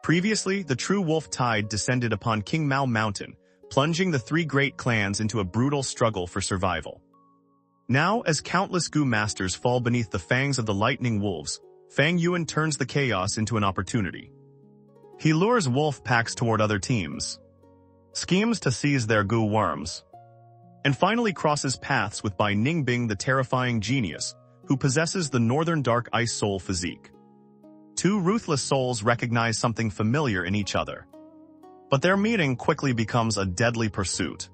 Previously, the true wolf tide descended upon Qing Mao Mountain, plunging the three great clans into a brutal struggle for survival. Now, as countless Gu masters fall beneath the fangs of the lightning wolves, Fang Yuan turns the chaos into an opportunity. He lures wolf packs toward other teams, schemes to seize their Gu worms, and finally crosses paths with Bai Ning Bing, the terrifying genius, who possesses the northern dark ice soul physique. Two ruthless souls recognize something familiar in each other. But their meeting quickly becomes a deadly pursuit,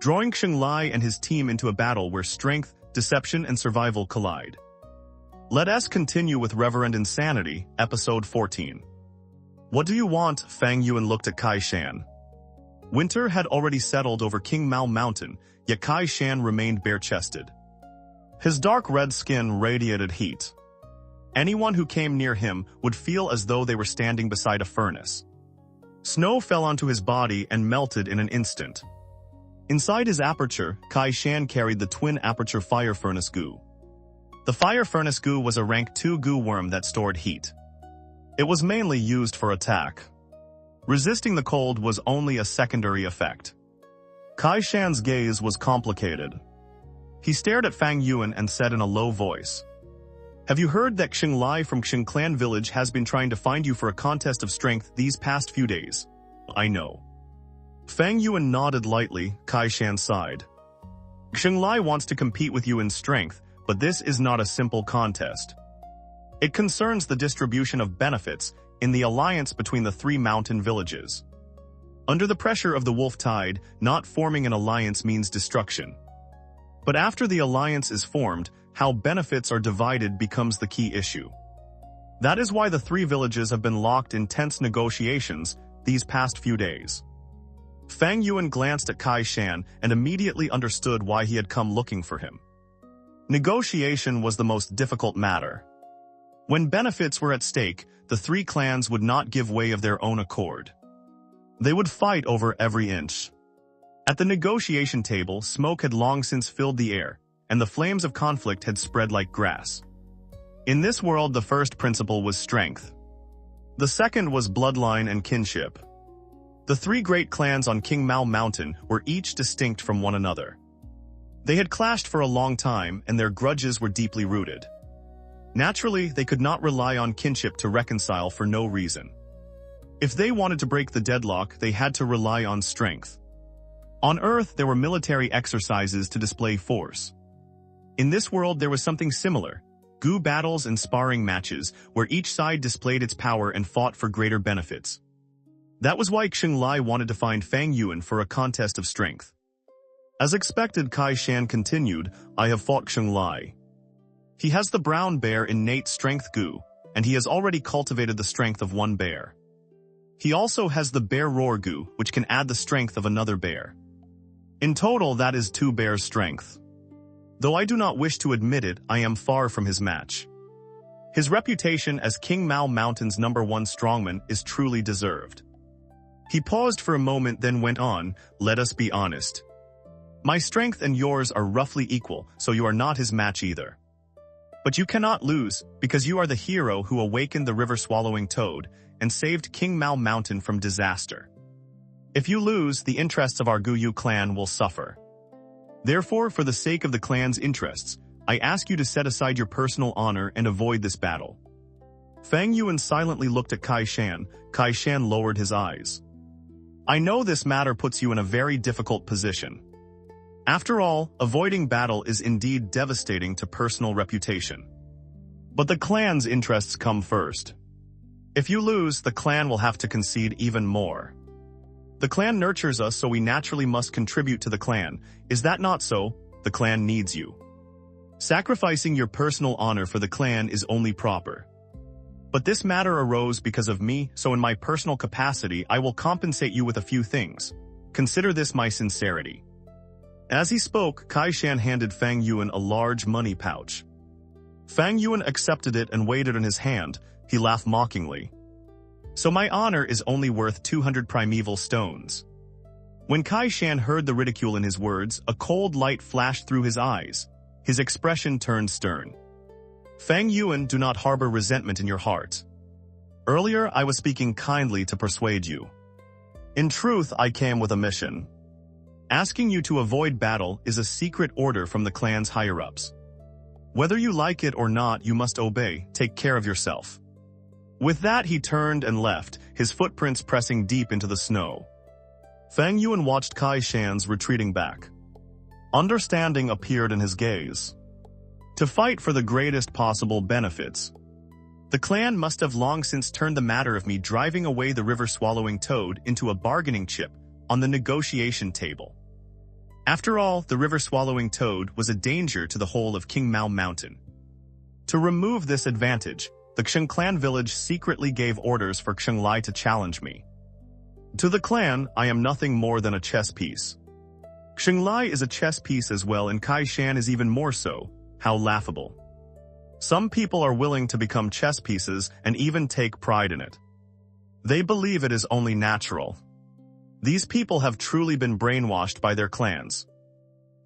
drawing Xianxia and his team into a battle where strength, deception, and survival collide. Let us continue with Reverend Insanity, Episode 14. What do you want? Fang Yuan looked at Kai Shan. Winter had already settled over Qing Mao Mountain, yet Kai Shan remained bare-chested. His dark red skin radiated heat. Anyone who came near him would feel as though they were standing beside a furnace. Snow fell onto his body and melted in an instant. Inside his aperture, Kai Shan carried the twin aperture fire furnace Gu. The fire furnace Gu was a rank 2 Gu worm that stored heat. It was mainly used for attack. Resisting the cold was only a secondary effect. Kai Shan's gaze was complicated. He stared at Fang Yuan and said in a low voice, "Have you heard that Xianxia from Qing Clan village has been trying to find you for a contest of strength these past few days?" "I know." Fang Yuan nodded lightly. Kai Shan sighed. "Xianxia wants to compete with you in strength, but this is not a simple contest. It concerns the distribution of benefits in the alliance between the three mountain villages. Under the pressure of the wolf tide, not forming an alliance means destruction. But after the alliance is formed, how benefits are divided becomes the key issue. That is why the three villages have been locked in tense negotiations these past few days." Fang Yuan glanced at Kai Shan and immediately understood why he had come looking for him. Negotiation was the most difficult matter. When benefits were at stake, the three clans would not give way of their own accord. They would fight over every inch. At the negotiation table, smoke had long since filled the air, and the flames of conflict had spread like grass. In this world, the first principle was strength. The second was bloodline and kinship. The three great clans on Qing Mao Mountain were each distinct from one another. They had clashed for a long time, and their grudges were deeply rooted. Naturally, they could not rely on kinship to reconcile for no reason. If they wanted to break the deadlock, they had to rely on strength. On Earth, there were military exercises to display force. In this world, there was something similar: Gu battles and sparring matches, where each side displayed its power and fought for greater benefits. That was why Xianxia wanted to find Fang Yuan for a contest of strength. As expected, Kai Shan continued, "I have fought Xianxia. He has the brown bear innate strength Gu, and he has already cultivated the strength of one bear. He also has the bear roar Gu, which can add the strength of another bear. In total, that is 2 bears' strength. Though I do not wish to admit it, I am far from his match. His reputation as Qing Mao Mountain's #1 strongman is truly deserved." He paused for a moment, then went on, "Let us be honest. My strength and yours are roughly equal, so you are not his match either. But you cannot lose, because you are the hero who awakened the river-swallowing toad and saved Qing Mao Mountain from disaster. If you lose, the interests of our Guyu clan will suffer. Therefore, for the sake of the clan's interests, I ask you to set aside your personal honor and avoid this battle." Fang Yuan silently looked at Kai Shan. Kai Shan lowered his eyes. "I know this matter puts you in a very difficult position. After all, avoiding battle is indeed devastating to personal reputation. But the clan's interests come first. If you lose, the clan will have to concede even more. The clan nurtures us, so we naturally must contribute to the clan. Is that not so? The clan needs you. Sacrificing your personal honor for the clan is only proper. But this matter arose because of me, so in my personal capacity I will compensate you with a few things. Consider this my sincerity." As he spoke, Kai Shan handed Fang Yuan a large money pouch. Fang Yuan accepted it and weighed it in his hand. He laughed mockingly. "So my honor is only worth 200 primeval stones." When Kai Shan heard the ridicule in his words, a cold light flashed through his eyes. His expression turned stern. "Fang Yuan, do not harbor resentment in your heart. Earlier, I was speaking kindly to persuade you. In truth, I came with a mission. Asking you to avoid battle is a secret order from the clan's higher-ups. Whether you like it or not, you must obey. Take care of yourself. With that, he turned and left, his footprints pressing deep into the snow. Fang Yuan watched Kai Shan's retreating back. Understanding appeared in his gaze. To fight for the greatest possible benefits. The clan must have long since turned the matter of me driving away the river-swallowing toad into a bargaining chip on the negotiation table. After all, the river-swallowing toad was a danger to the whole of Qing Mao Mountain. To remove this advantage, the Qing clan village secretly gave orders for Xianxia to challenge me. To the clan, I am nothing more than a chess piece. Xianxia is a chess piece as well, and Kai Shan is even more so. How laughable. Some people are willing to become chess pieces and even take pride in it. They believe it is only natural. These people have truly been brainwashed by their clans.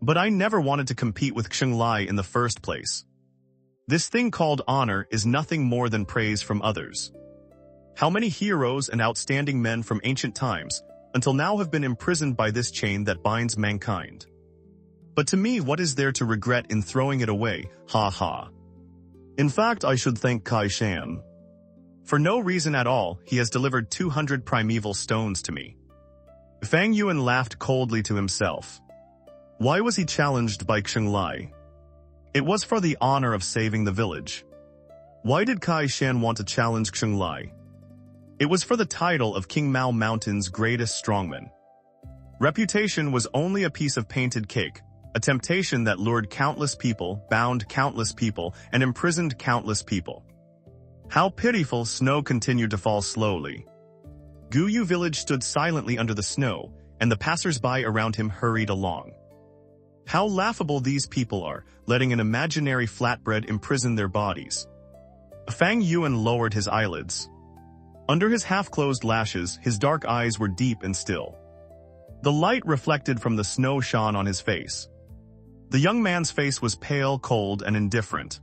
But I never wanted to compete with Xianxia in the first place. This thing called honor is nothing more than praise from others. How many heroes and outstanding men from ancient times until now have been imprisoned by this chain that binds mankind? But to me, what is there to regret in throwing it away? Ha ha. In fact, I should thank Kai Shan. For no reason at all, he has delivered 200 primeval stones to me. Fang Yuan laughed coldly to himself. Why was he challenged by Xianxia? It was for the honor of saving the village. Why did Kai Shan want to challenge Xianxia? It was for the title of Qing Mao Mountain's greatest strongman. Reputation was only a piece of painted cake, a temptation that lured countless people, bound countless people, and imprisoned countless people. How pitiful. Snow continued to fall slowly. Guyu village stood silently under the snow, and the passers-by around him hurried along. How laughable these people are, letting an imaginary flatbread imprison their bodies. Fang Yuan lowered his eyelids. Under his half-closed lashes, his dark eyes were deep and still. The light reflected from the snow shone on his face. The young man's face was pale, cold, and indifferent.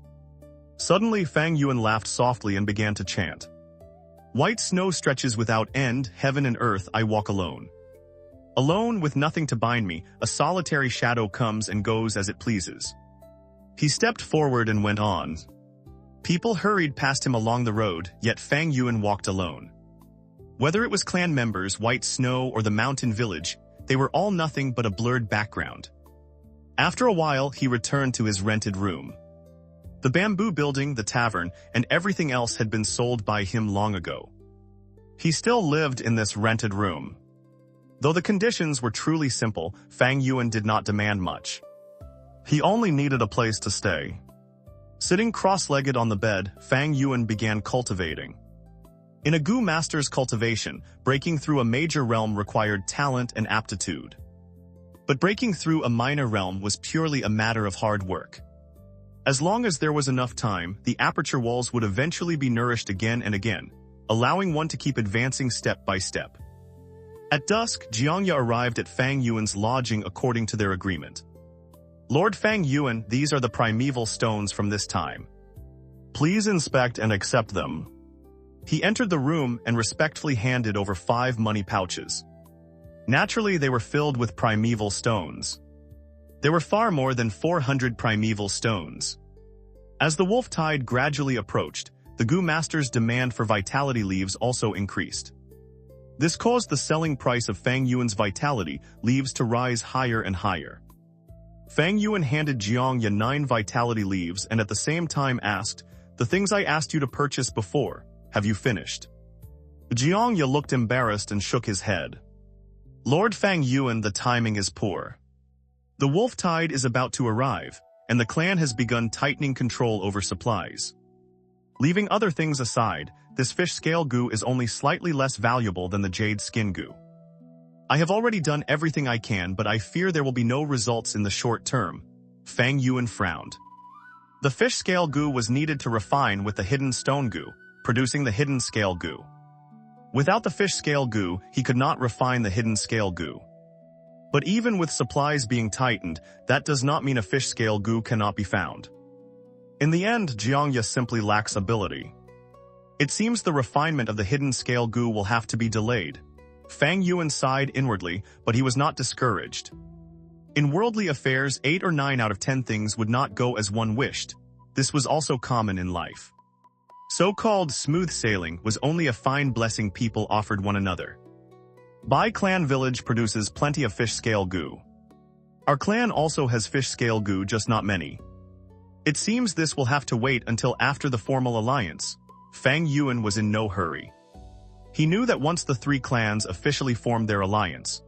Suddenly, Fang Yuan laughed softly and began to chant. White snow stretches without end, heaven and earth, I walk alone. Alone, with nothing to bind me, a solitary shadow comes and goes as it pleases. He stepped forward and went on. People hurried past him along the road, yet Fang Yuan walked alone. Whether it was clan members, white snow, or the mountain village, they were all nothing but a blurred background. After a while, he returned to his rented room. The bamboo building, the tavern, and everything else had been sold by him long ago. He still lived in this rented room. Though the conditions were truly simple, Fang Yuan did not demand much. He only needed a place to stay. Sitting cross-legged on the bed, Fang Yuan began cultivating. In a Gu master's cultivation, breaking through a major realm required talent and aptitude. But breaking through a minor realm was purely a matter of hard work. As long as there was enough time, the aperture walls would eventually be nourished again and again, allowing one to keep advancing step by step. At dusk, Xianxia arrived at Fang Yuan's lodging according to their agreement. Lord Fang Yuan, these are the primeval stones from this time. Please inspect and accept them. He entered the room and respectfully handed over 5 money pouches. Naturally, they were filled with primeval stones. There were far more than 400 primeval stones. As the wolf tide gradually approached, the Gu master's demand for vitality leaves also increased. This caused the selling price of Fang Yuan's vitality leaves to rise higher and higher. Fang Yuan handed Xianxia 9 vitality leaves and at the same time asked, "The things I asked you to purchase before, have you finished?" Xianxia looked embarrassed and shook his head. Lord Fang Yuan, the timing is poor. The wolf tide is about to arrive, and the clan has begun tightening control over supplies. Leaving other things aside, this fish scale goo is only slightly less valuable than the jade skin goo. I have already done everything I can, but I fear there will be no results in the short term. Fang Yuan frowned. The fish scale goo was needed to refine with the hidden stone goo, producing the hidden scale goo. Without the fish scale goo, he could not refine the hidden scale goo. But even with supplies being tightened, that does not mean a fish scale goo cannot be found. In the end, Xianxia simply lacks ability. It seems the refinement of the hidden scale goo will have to be delayed. Fang Yuan sighed inwardly, but he was not discouraged. In worldly affairs, 8 or 9 out of 10 things would not go as one wished. This was also common in life. So-called smooth sailing was only a fine blessing people offered one another. Bai clan village produces plenty of fish scale goo. Our clan also has fish scale goo, just not many. It seems this will have to wait until after the formal alliance. Fang Yuan was in no hurry. He knew that once the 3 clans officially formed their alliance,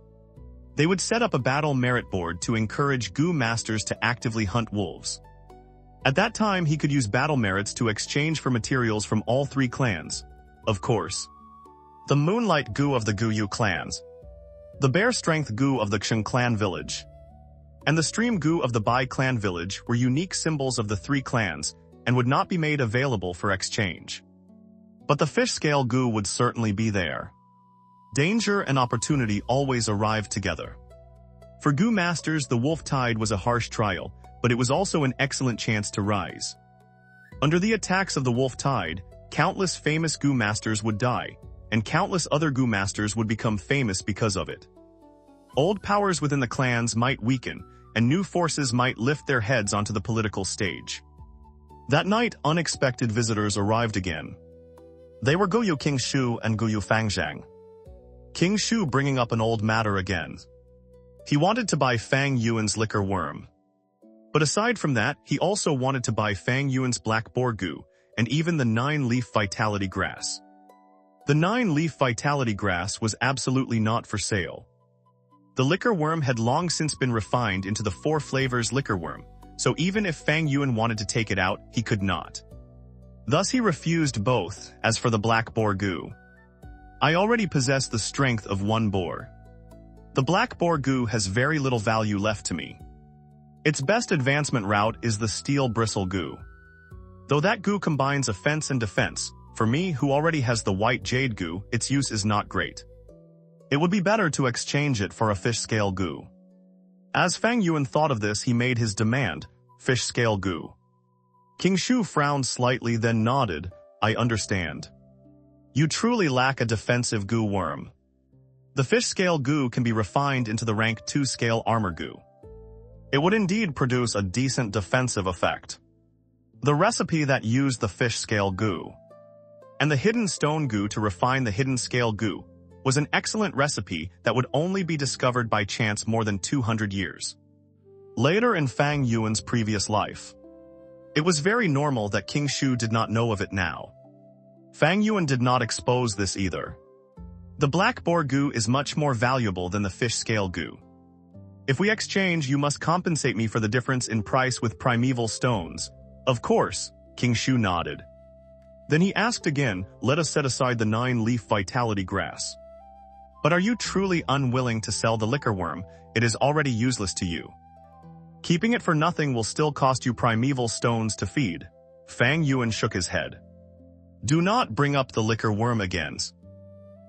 they would set up a battle merit board to encourage goo masters to actively hunt wolves. At that time, he could use battle merits to exchange for materials from all 3 clans. Of course, the moonlight goo of the Guyu clans, the bear strength goo of the Qing clan village, and the stream goo of the Bai clan village were unique symbols of the 3 clans and would not be made available for exchange. But the fish scale goo would certainly be there. Danger and opportunity always arrived together. For goo masters, the wolf tide was a harsh trial, but it was also an excellent chance to rise. Under the attacks of the wolf tide, countless famous goo masters would die, and countless other goo masters would become famous because of it. Old powers within the clans might weaken, and new forces might lift their heads onto the political stage. That night, unexpected visitors arrived again. They were Guyu King Shu and Guyu Fangzhang. King Shu bringing up an old matter again. He wanted to buy Fang Yuan's liquor worm. But aside from that, he also wanted to buy Fang Yuan's black boar goo, and even the 9-leaf vitality grass. The 9-leaf vitality grass was absolutely not for sale. The liquor worm had long since been refined into the 4 flavors liquor worm, so even if Fang Yuan wanted to take it out, he could not. Thus he refused both. As for the black boar goo, I already possess the strength of 1 boar. The black boar goo has very little value left to me. Its best advancement route is the steel bristle goo. Though that goo combines offense and defense, for me who already has the white jade goo, its use is not great. It would be better to exchange it for a fish scale goo. As Fang Yuan thought of this, he made his demand, fish scale goo. King Shu frowned slightly, then nodded. I understand. You truly lack a defensive goo worm. The fish scale goo can be refined into the rank 2 scale armor goo. It would indeed produce a decent defensive effect. The recipe that used the fish scale goo and the hidden stone goo to refine the hidden scale goo was an excellent recipe that would only be discovered by chance more than 200 years later in Fang Yuan's previous life. It was very normal that King Shu did not know of it now. Fang Yuan did not expose this either. The black boar goo is much more valuable than the fish scale goo. If we exchange, you must compensate me for the difference in price with primeval stones. Of course, King Shu nodded. Then he asked again, let us set aside the 9-leaf vitality grass. But are you truly unwilling to sell the liquor worm? It is already useless to you. Keeping it for nothing will still cost you primeval stones to feed. Fang Yuan shook his head. Do not bring up the liquor worm again.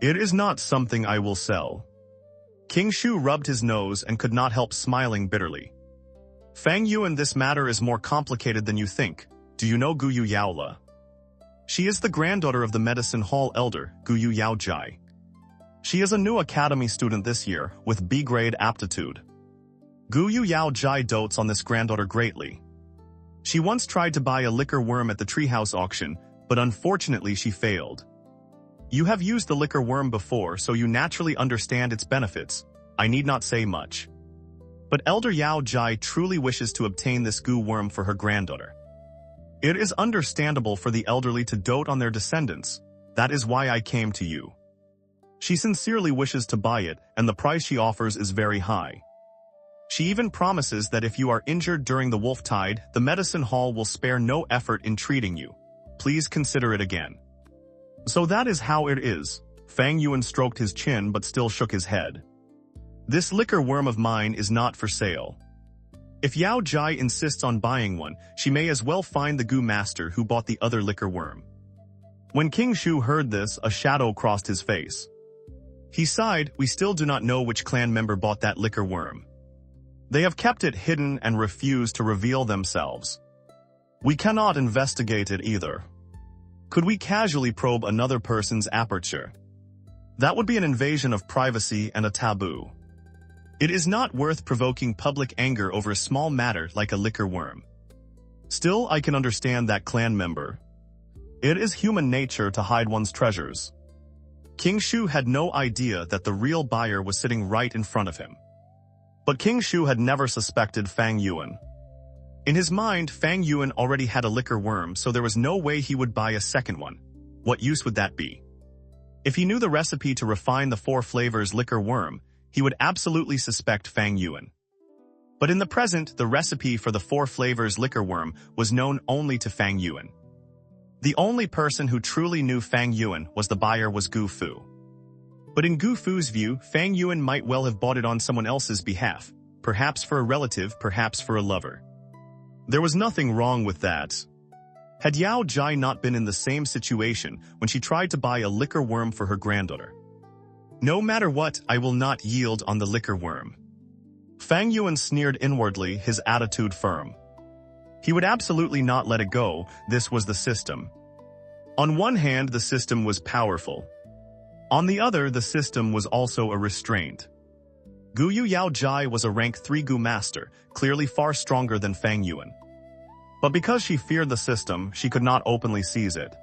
It is not something I will sell. King Shu rubbed his nose and could not help smiling bitterly. Fang Yuan, this matter is more complicated than you think. Do you know Guyu Yaola? She is the granddaughter of the medicine hall elder, Guyu Yaojai. She is a new academy student this year, with B-grade aptitude. Guyu Yaojai dotes on this granddaughter greatly. She once tried to buy a liquor worm at the treehouse auction, but unfortunately she failed. You have used the liquor worm before, so you naturally understand its benefits. I need not say much. But Elder Yaojai truly wishes to obtain this goo worm for her granddaughter. It is understandable for the elderly to dote on their descendants. That is why I came to you. She sincerely wishes to buy it, and the price she offers is very high. She even promises that if you are injured during the wolf tide, the medicine hall will spare no effort in treating you. Please consider it again. So that is how it is. Fang Yuan stroked his chin but still shook his head. This liquor worm of mine is not for sale. If Yao Jai insists on buying one, she may as well find the goo master who bought the other liquor worm. When King Shu heard this, a shadow crossed his face. He sighed. We still do not know which clan member bought that liquor worm. They have kept it hidden and refused to reveal themselves. We cannot investigate it either. Could we casually probe another person's aperture? That would be an invasion of privacy and a taboo. It is not worth provoking public anger over a small matter like a liquor worm. Still, I can understand that clan member. It is human nature to hide one's treasures. King Shu had no idea that the real buyer was sitting right in front of him. But King Shu had never suspected Fang Yuan. In his mind, Fang Yuan already had a liquor worm, so there was no way he would buy a second one. What use would that be? If he knew the recipe to refine the 4 flavors liquor worm, he would absolutely suspect Fang Yuan. But in the present, the recipe for the 4 flavors liquor worm was known only to Fang Yuan. The only person who truly knew Fang Yuan was the buyer was Gu Fu. But in Gu Fu's view, Fang Yuan might well have bought it on someone else's behalf, perhaps for a relative, perhaps for a lover. There was nothing wrong with that. Had Yao Jai not been in the same situation when she tried to buy a liquor worm for her granddaughter? No matter what, I will not yield on the liquor worm. Fang Yuan sneered inwardly, his attitude firm. He would absolutely not let it go. This was the system. On one hand, the system was powerful. On the other, the system was also a restraint. Guyu Yao Jai was a rank 3 Gu master, clearly far stronger than Fang Yuan. But because she feared the system, she could not openly seize it.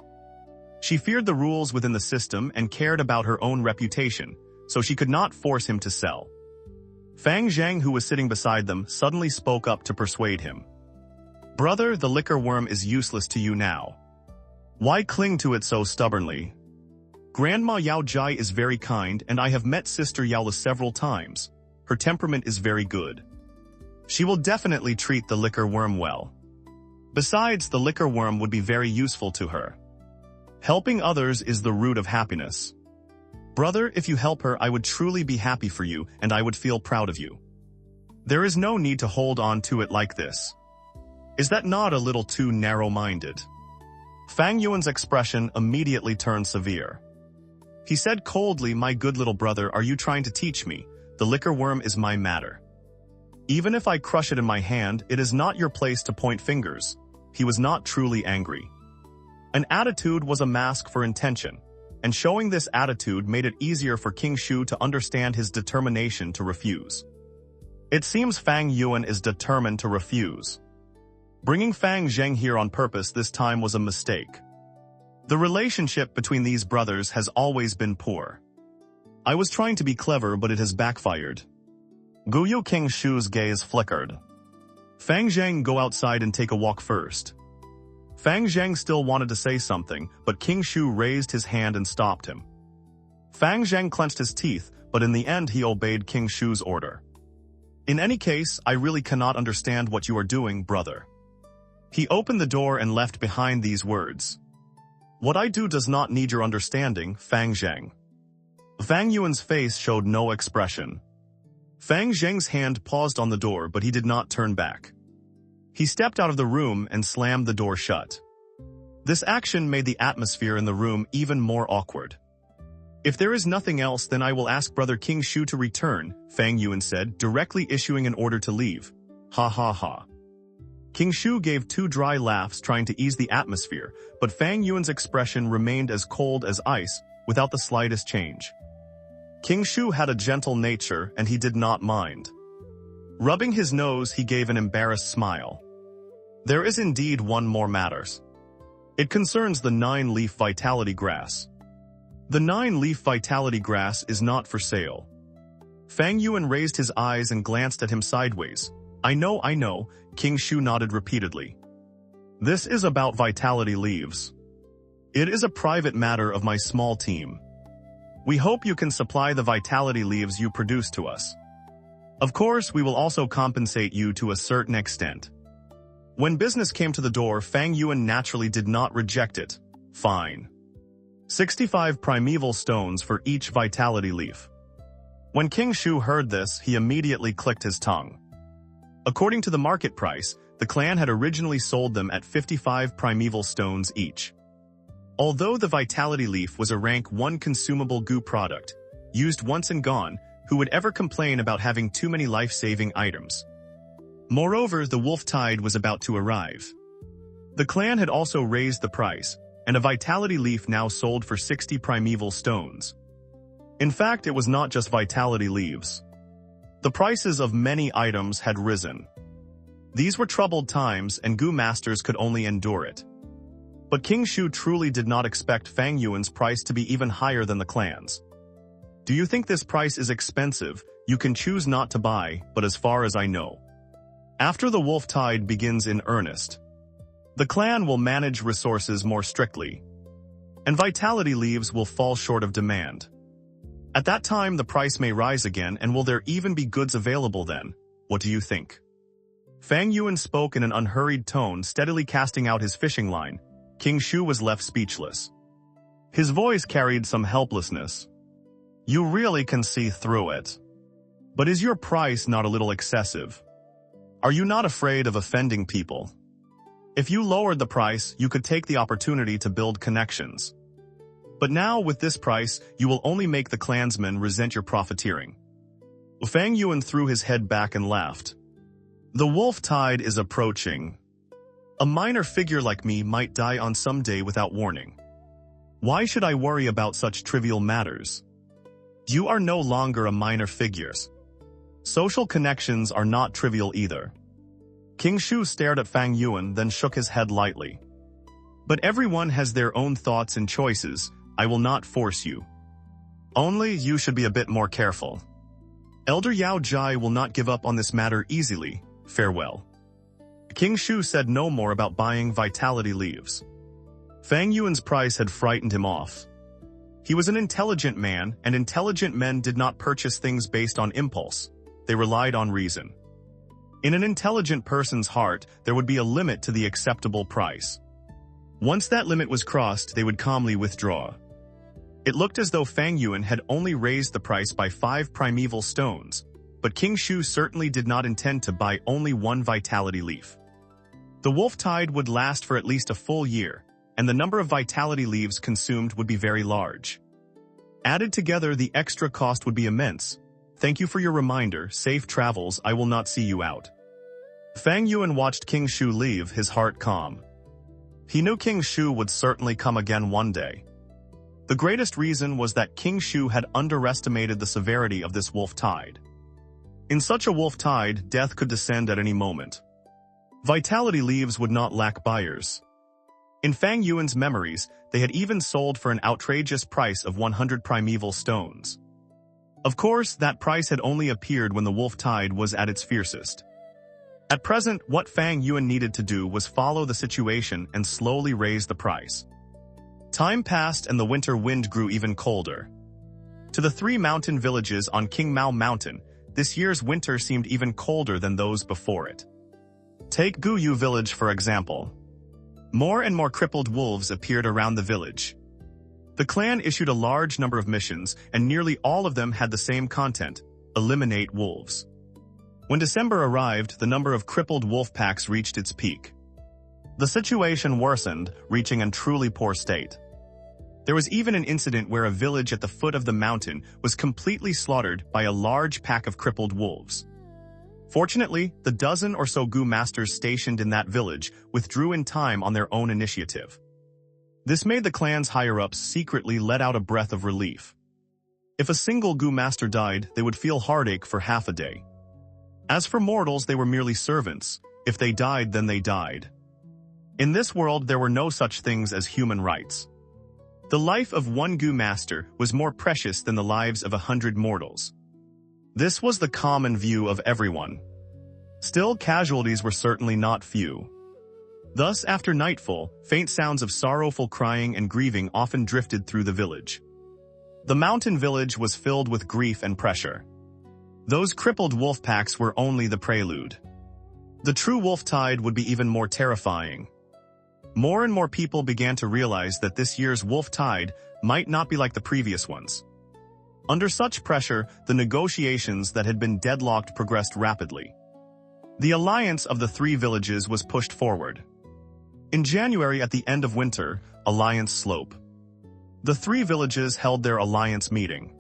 She feared the rules within the system and cared about her own reputation, so she could not force him to sell. Fang Zhang, who was sitting beside them, suddenly spoke up to persuade him. Brother, the liquor worm is useless to you now. Why cling to it so stubbornly? Grandma Yao Jai is very kind, and I have met Sister Yaola several times. Her temperament is very good. She will definitely treat the liquor worm well. Besides, the liquor worm would be very useful to her. Helping others is the root of happiness. Brother, if you help her, I would truly be happy for you, and I would feel proud of you. There is no need to hold on to it like this. Is that not a little too narrow-minded? Fang Yuan's expression immediately turned severe. He said coldly, my good little brother, are you trying to teach me? The liquor worm is my matter. Even if I crush it in my hand, it is not your place to point fingers. He was not truly angry. An attitude was a mask for intention, and showing this attitude made it easier for King Shu to understand his determination to refuse. It seems Fang Yuan is determined to refuse. Bringing Fang Zheng here on purpose this time was a mistake. The relationship between these brothers has always been poor. I was trying to be clever, but it has backfired. Guyu King Shu's gaze flickered. Fang Zheng, go outside and take a walk first. Fang Zheng still wanted to say something, but King Shu raised his hand and stopped him. Fang Zheng clenched his teeth, but in the end he obeyed King Shu's order. In any case, I really cannot understand what you are doing, brother. He opened the door and left behind these words. What I do does not need your understanding, Fang Zheng. Fang Yuan's face showed no expression. Fang Zheng's hand paused on the door, but he did not turn back. He stepped out of the room and slammed the door shut. This action made the atmosphere in the room even more awkward. If there is nothing else, then I will ask Brother King Shu to return, Fang Yuan said, directly issuing an order to leave. Ha ha ha. King Shu gave 2 dry laughs trying to ease the atmosphere, but Fang Yuan's expression remained as cold as ice, without the slightest change. King Shu had a gentle nature, and he did not mind. Rubbing his nose, he gave an embarrassed smile. There is indeed one more matters. It concerns the 9-leaf vitality grass. The 9-leaf vitality grass is not for sale. Fang Yuan raised his eyes and glanced at him sideways. I know, King Shu nodded repeatedly. This is about vitality leaves. It is a private matter of my small team. We hope you can supply the vitality leaves you produce to us. Of course, we will also compensate you to a certain extent. When business came to the door, Fang Yuan naturally did not reject it. Fine. 65 primeval stones for each vitality leaf. When King Shu heard this, he immediately clicked his tongue. According to the market price, the clan had originally sold them at 55 primeval stones each. Although the vitality leaf was a rank 1 consumable goo product, used once and gone, who would ever complain about having too many life-saving items? Moreover, the wolf tide was about to arrive. The clan had also raised the price, and a vitality leaf now sold for 60 primeval stones. In fact, it was not just vitality leaves. The prices of many items had risen. These were troubled times, and Gu masters could only endure it. But King Shu truly did not expect Fang Yuan's price to be even higher than the clan's. Do you think this price is expensive? You can choose not to buy, but as far as I know. After the wolf tide begins in earnest, the clan will manage resources more strictly, and vitality leaves will fall short of demand. At that time, the price may rise again, and will there even be goods available then? What do you think? Fang Yuan spoke in an unhurried tone, steadily casting out his fishing line. King Shu was left speechless. His voice carried some helplessness. You really can see through it. But is your price not a little excessive? Are you not afraid of offending people? If you lowered the price, you could take the opportunity to build connections. But now, with this price, you will only make the clansmen resent your profiteering. Fang Yuan threw his head back and laughed. The wolf tide is approaching. A minor figure like me might die on some day without warning. Why should I worry about such trivial matters? You are no longer a minor figure. Social connections are not trivial either. King Shu stared at Fang Yuan, then shook his head lightly. But everyone has their own thoughts and choices. I will not force you. Only you should be a bit more careful. Elder Yao Jai will not give up on this matter easily. Farewell. King Shu said no more about buying vitality leaves. Fang Yuan's price had frightened him off. He was an intelligent man, and intelligent men did not purchase things based on impulse. They relied on reason. In an intelligent person's heart, there would be a limit to the acceptable price. Once that limit was crossed, they would calmly withdraw. It looked as though Fang Yuan had only raised the price by 5 primeval stones, but King Shu certainly did not intend to buy only 1 vitality leaf. The wolf tide would last for at least a full year, and the number of vitality leaves consumed would be very large. Added together, the extra cost would be immense. Thank you for your reminder. Safe travels. I will not see you out. Fang Yuan watched King Shu leave, his heart calm. He knew King Shu would certainly come again one day. The greatest reason was that King Shu had underestimated the severity of this wolf tide. In such a wolf tide, death could descend at any moment. Vitality leaves would not lack buyers. In Fang Yuan's memories, they had even sold for an outrageous price of 100 primeval stones. Of course, that price had only appeared when the wolf tide was at its fiercest. At present, what Fang Yuan needed to do was follow the situation and slowly raise the price. Time passed and the winter wind grew even colder. To the 3 mountain villages on Qing Mao Mountain, this year's winter seemed even colder than those before it. Take Guyu village for example. More and more crippled wolves appeared around the village. The clan issued a large number of missions, and nearly all of them had the same content: eliminate wolves. When December arrived, the number of crippled wolf packs reached its peak. The situation worsened, reaching a truly poor state. There was even an incident where a village at the foot of the mountain was completely slaughtered by a large pack of crippled wolves. Fortunately, the dozen or so Gu masters stationed in that village withdrew in time on their own initiative. This made the clan's higher-ups secretly let out a breath of relief. If a single Gu master died, they would feel heartache for half a day. As for mortals, they were merely servants. If they died, then they died. In this world, there were no such things as human rights. The life of one Gu master was more precious than the lives of 100 mortals. This was the common view of everyone. Still, casualties were certainly not few. Thus, after nightfall, faint sounds of sorrowful crying and grieving often drifted through the village. The mountain village was filled with grief and pressure. Those crippled wolf packs were only the prelude. The true wolf tide would be even more terrifying. More and more people began to realize that this year's wolf tide might not be like the previous ones. Under such pressure, the negotiations that had been deadlocked progressed rapidly. The alliance of the 3 villages was pushed forward. In January, at the end of winter, Alliance Slope. The 3 villages held their alliance meeting.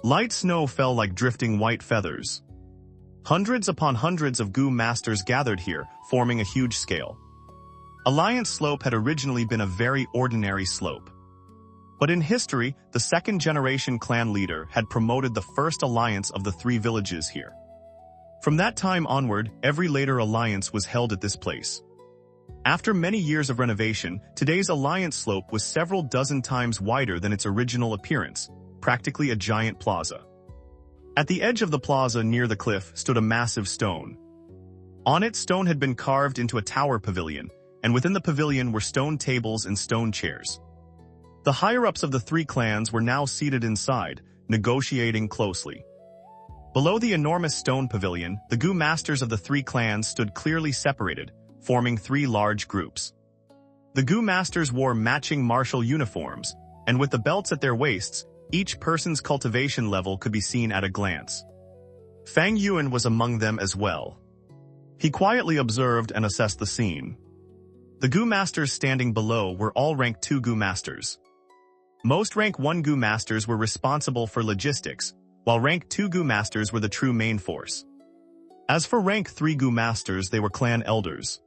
Light snow fell like drifting white feathers. Hundreds upon hundreds of Gu masters gathered here, forming a huge scale. Alliance Slope had originally been a very ordinary slope. But in history, the second-generation clan leader had promoted the first alliance of the three villages here. From that time onward, every later alliance was held at this place. After many years of renovation, today's alliance slope was several dozen times wider than its original appearance, practically a giant plaza. At the edge of the plaza near the cliff stood a massive stone. On it, stone had been carved into a tower pavilion, and within the pavilion were stone tables and stone chairs. The higher-ups of the three clans were now seated inside, negotiating closely. Below the enormous stone pavilion, the Gu masters of the three clans stood clearly separated, forming three large groups. The Gu masters wore matching martial uniforms, and with the belts at their waists, each person's cultivation level could be seen at a glance. Fang Yuan was among them as well. He quietly observed and assessed the scene. The Gu masters standing below were all rank 2 Gu masters. Most rank 1 Gu masters were responsible for logistics, while rank 2 Gu masters were the true main force. As for rank 3 Gu masters, they were clan elders.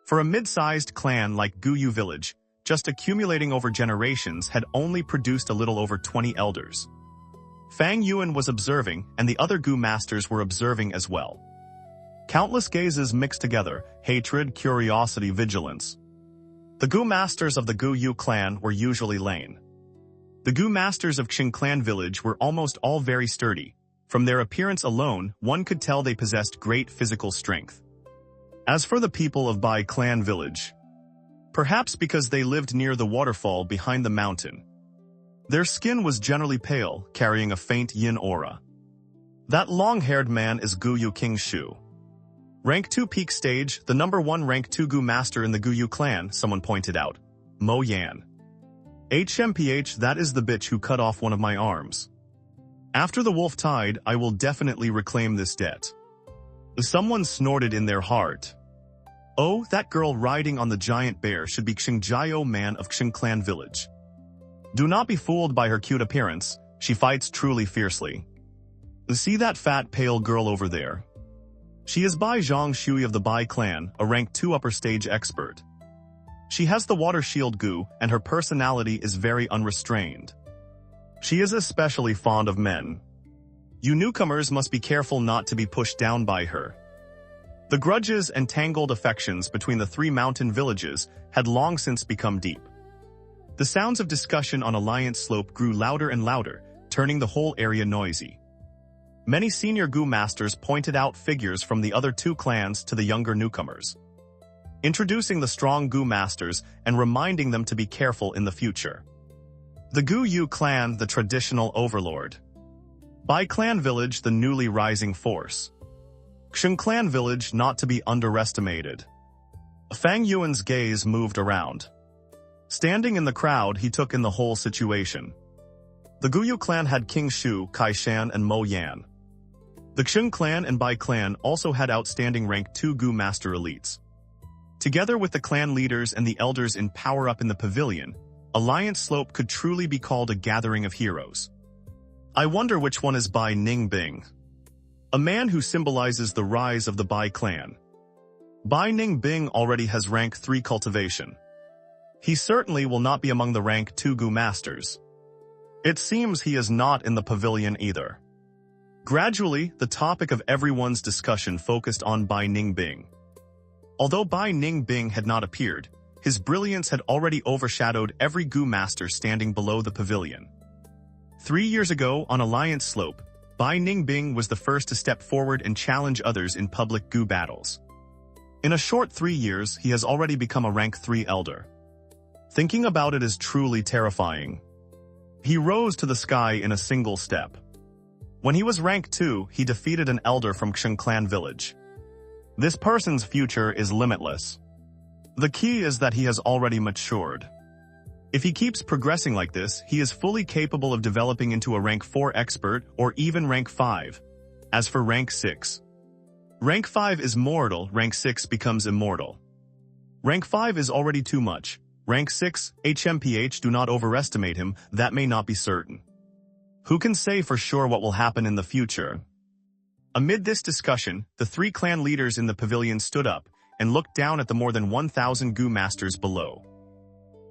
For a mid-sized clan like Guyu village, just accumulating over generations had only produced a little over 20 elders. Fang Yuan was observing, and the other Gu masters were observing as well. Countless gazes mixed together, hatred, curiosity, vigilance. The Gu masters of the Guyu clan were usually lame. The Gu masters of Qing clan village were almost all very sturdy. From their appearance alone, one could tell they possessed great physical strength. As for the people of Bai clan village, perhaps because they lived near the waterfall behind the mountain, their skin was generally pale, carrying a faint yin aura. That long-haired man is Guyu King Shu. Rank 2 peak stage, the number 1 rank 2 Gu master in the Guyu clan, someone pointed out. Mo Yan. HMPH, that is the bitch who cut off one of my arms. After the wolf tide, I will definitely reclaim this debt. Someone snorted in their heart. Oh, that girl riding on the giant bear should be Xianxia man of Qing clan village. Do not be fooled by her cute appearance, she fights truly fiercely. See that fat pale girl over there? She is Bai Shui of the Bai clan, a rank 2 upper stage expert. She has the water shield Gu, and her personality is very unrestrained. She is especially fond of men. You newcomers must be careful not to be pushed down by her. The grudges and tangled affections between the 3 mountain villages had long since become deep. The sounds of discussion on Alliance Slope grew louder and louder, turning the whole area noisy. Many senior Gu masters pointed out figures from the other 2 clans to the younger newcomers, introducing the strong Gu masters and reminding them to be careful in the future. The Guyu clan, the traditional overlord. Bai clan village, the newly rising force. Qing clan village, not to be underestimated. Fang Yuan's gaze moved around. Standing in the crowd, he took in the whole situation. The Guyu clan had King Shu, Kai Shan, and Mo Yan. The Qing clan and Bai clan also had outstanding rank 2 Gu master elites. Together with the clan leaders and the elders in power-up in the pavilion, Alliance Slope could truly be called a gathering of heroes. I wonder which one is Bai Ning Bing, a man who symbolizes the rise of the Bai clan. Bai Ning Bing already has rank 3 cultivation. He certainly will not be among the rank 2 Gu masters. It seems he is not in the pavilion either. Gradually, the topic of everyone's discussion focused on Bai Ning Bing. Although Bai Ning Bing had not appeared, his brilliance had already overshadowed every Gu master standing below the pavilion. 3 years ago, on Alliance Slope, Bai Ning Bing was the first to step forward and challenge others in public Gu battles. In a short 3 years, he has already become a rank 3 elder. Thinking about it is truly terrifying. He rose to the sky in a single step. When he was rank 2, he defeated an elder from Qing clan village. This person's future is limitless. The key is that he has already matured. If he keeps progressing like this, he is fully capable of developing into a rank 4 expert or even rank 5. As for rank 6, rank 5 is mortal, rank 6 becomes immortal. Rank 5 is already too much. Rank 6, HMPH, do not overestimate him, that may not be certain. Who can say for sure what will happen in the future? Amid this discussion, the 3 clan leaders in the pavilion stood up, and looked down at the more than 1,000 Gu masters below.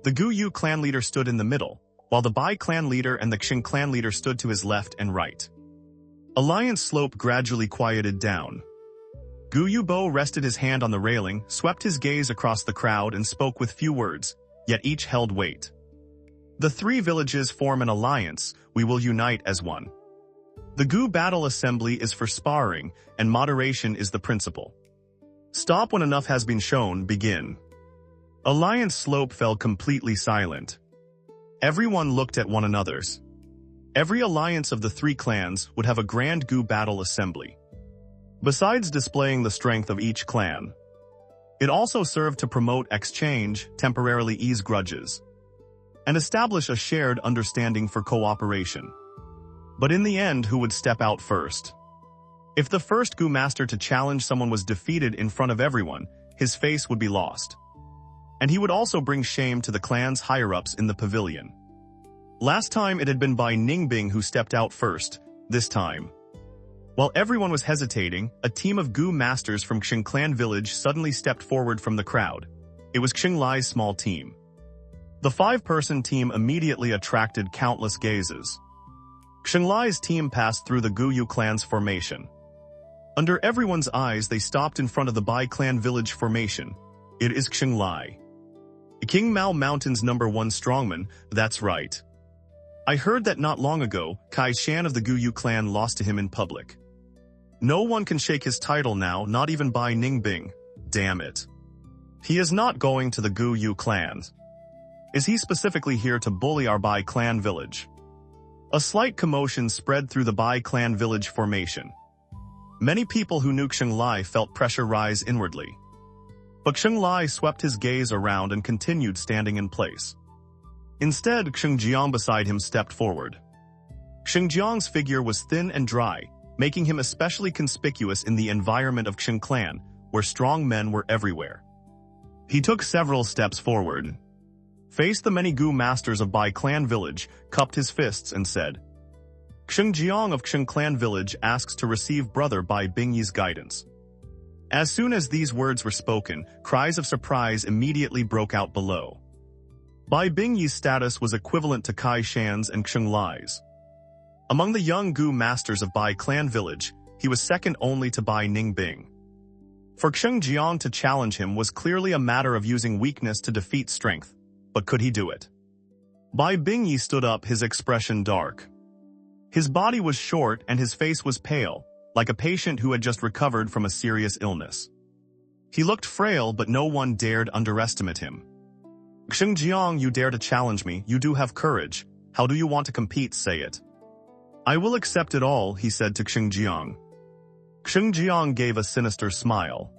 The Gu Yu clan leader stood in the middle, while the Bai clan leader and the Qing clan leader stood to his left and right. Alliance slope gradually quieted down. Gu Yu Bo rested his hand on the railing, swept his gaze across the crowd and spoke with few words, yet each held weight. The three villages form an alliance, we will unite as one. The Gu battle assembly is for sparring, and moderation is the principle. Stop when enough has been shown, begin. Alliance slope fell completely silent. Everyone looked at one another's. Every alliance of the three clans would have a grand Gu battle assembly. Besides displaying the strength of each clan, it also served to promote exchange, temporarily ease grudges, and establish a shared understanding for cooperation. But in the end, who would step out first? If the first Gu master to challenge someone was defeated in front of everyone, his face would be lost. And he would also bring shame to the clan's higher-ups in the pavilion. Last time it had been Bai Ning Bing who stepped out first, this time. While everyone was hesitating, a team of Gu masters from Qing clan village suddenly stepped forward from the crowd. It was Qing Lai's small team. The 5-person team immediately attracted countless gazes. Qing Lai's team passed through the Gu Yu clan's formation. Under everyone's eyes, they stopped in front of the Bai clan village formation. It is Qing Lai. Qing Mao Mountain's #1 strongman, that's right. I heard that not long ago, Kai Shan of the Gu Yu clan lost to him in public. No one can shake his title now, not even Bai Ning Bing. Damn it. He is not going to the Gu Yu clan. Is he specifically here to bully our Bai clan village? A slight commotion spread through the Bai clan village formation. Many people who knew Qing Lai felt pressure rise inwardly. But Qing Lai swept his gaze around and continued standing in place. Instead, Xingjiang beside him stepped forward. Xingjiang's figure was thin and dry, making him especially conspicuous in the environment of Qing clan, where strong men were everywhere. He took several steps forward, faced the many Gu masters of Bai clan village, cupped his fists and said, Xingjiang of Qing clan village asks to receive brother Bai Bingyi's guidance. As soon as these words were spoken, cries of surprise immediately broke out below. Bai Bingyi's status was equivalent to Kai Shan's and Qing Lai's. Among the young Gu masters of Bai clan village, he was second only to Bai Ning Bing. For Xingjiang to challenge him was clearly a matter of using weakness to defeat strength, but could he do it? Bai Bingyi stood up, his expression dark. His body was short and his face was pale, like a patient who had just recovered from a serious illness. He looked frail, but no one dared underestimate him. Xingjiang, you dare to challenge me, you do have courage. How do you want to compete, say it? I will accept it all, he said to Xingjiang. Xingjiang gave a sinister smile.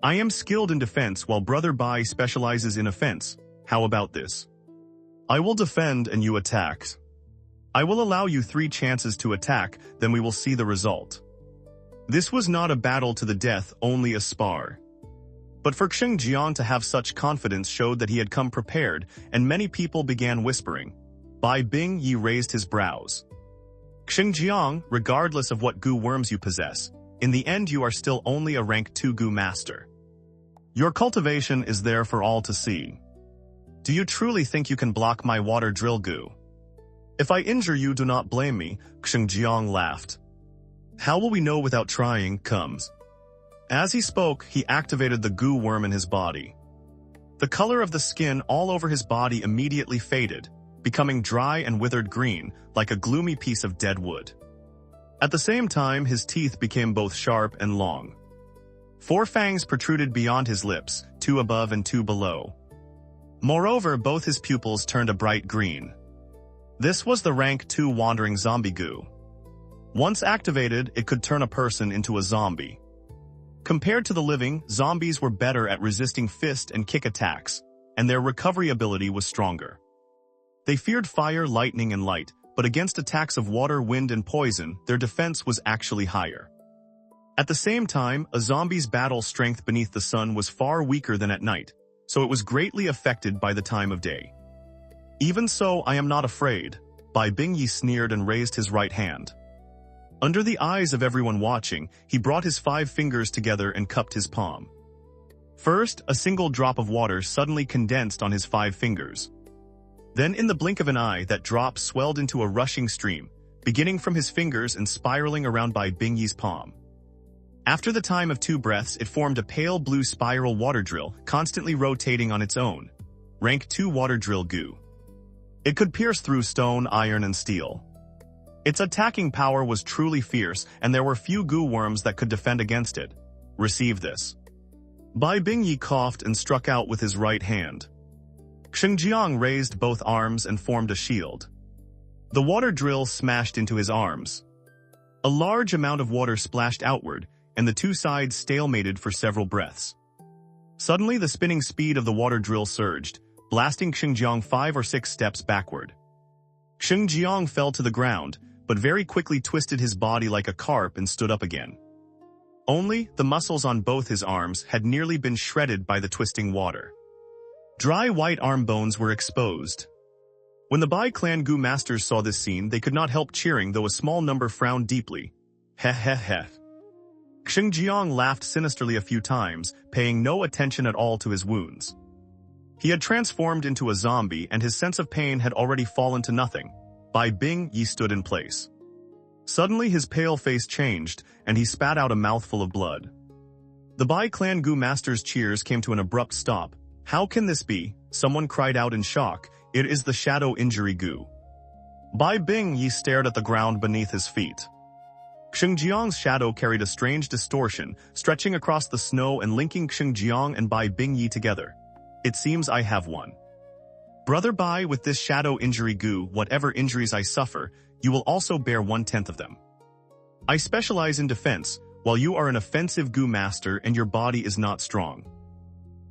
I am skilled in defense while brother Bai specializes in offense. How about this? I will defend and you attack. I will allow you 3 chances to attack, then we will see the result. This was not a battle to the death, only a spar. But for Xingjiang to have such confidence showed that he had come prepared, and many people began whispering. Bai Bingyi raised his brows. Xingjiang, regardless of what Gu worms you possess, in the end you are still only a rank 2 Gu master. Your cultivation is there for all to see. Do you truly think you can block my water drill, Gu? If I injure you, do not blame me, Xingjiang laughed. How will we know without trying, comes. As he spoke, he activated the Gu worm in his body. The color of the skin all over his body immediately faded, becoming dry and withered green, like a gloomy piece of dead wood. At the same time, his teeth became both sharp and long. 4 fangs protruded beyond his lips, 2 above and 2 below. Moreover, both his pupils turned a bright green. This was the rank 2 wandering zombie Gu. Once activated, it could turn a person into a zombie. Compared to the living, zombies were better at resisting fist and kick attacks, and their recovery ability was stronger. They feared fire, lightning, and light, but against attacks of water, wind, and poison, their defense was actually higher. At the same time, a zombie's battle strength beneath the sun was far weaker than at night, so it was greatly affected by the time of day. Even so, I am not afraid, Bai Bingyi sneered and raised his right hand. Under the eyes of everyone watching, he brought his 5 fingers together and cupped his palm. First, a single drop of water suddenly condensed on his 5 fingers. Then in the blink of an eye, that drop swelled into a rushing stream, beginning from his fingers and spiraling around Bai Bingyi's palm. After the time of 2 breaths, it formed a pale blue spiral water drill, constantly rotating on its own. Rank 2 water drill goo. It could pierce through stone, iron, and steel. Its attacking power was truly fierce, and there were few goo worms that could defend against it. Receive this. Bai Bingyi coughed and struck out with his right hand. Xianxia raised both arms and formed a shield. The water drill smashed into his arms. A large amount of water splashed outward, and the 2 sides stalemated for several breaths. Suddenly, the spinning speed of the water drill surged, blasting Xianxia 5 or 6 steps backward. Xianxia fell to the ground, but very quickly twisted his body like a carp and stood up again. Only, the muscles on both his arms had nearly been shredded by the twisting water. Dry white arm bones were exposed. When the Bai clan Gu masters saw this scene, they could not help cheering, though a small number frowned deeply. Heh heh heh. Xianxia laughed sinisterly a few times, paying no attention at all to his wounds. He had transformed into a zombie, and his sense of pain had already fallen to nothing. Bai Bingyi stood in place. Suddenly his pale face changed, and he spat out a mouthful of blood. The Bai clan Gu master's cheers came to an abrupt stop. How can this be? Someone cried out in shock. It is the shadow injury Gu. Bai Bingyi stared at the ground beneath his feet. Xianxia's shadow carried a strange distortion, stretching across the snow and linking Xianxia and Bai Bingyi together. It seems I have one. Brother Bai, with this shadow injury Gu, whatever injuries I suffer, you will also bear 1/10 of them. I specialize in defense, while you are an offensive Gu master and your body is not strong.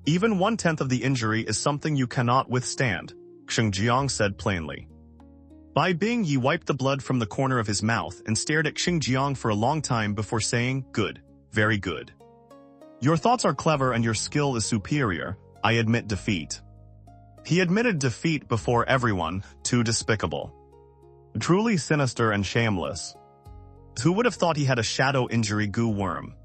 Even 1/10 of the injury is something you cannot withstand, Xianxia said plainly. Bai Bingyi wiped the blood from the corner of his mouth and stared at Xianxia for a long time before saying, "Good, very good. Your thoughts are clever and your skill is superior. I admit defeat." He admitted defeat before everyone, too despicable. Truly sinister and shameless. Who would have thought he had a shadow injury Gu worm?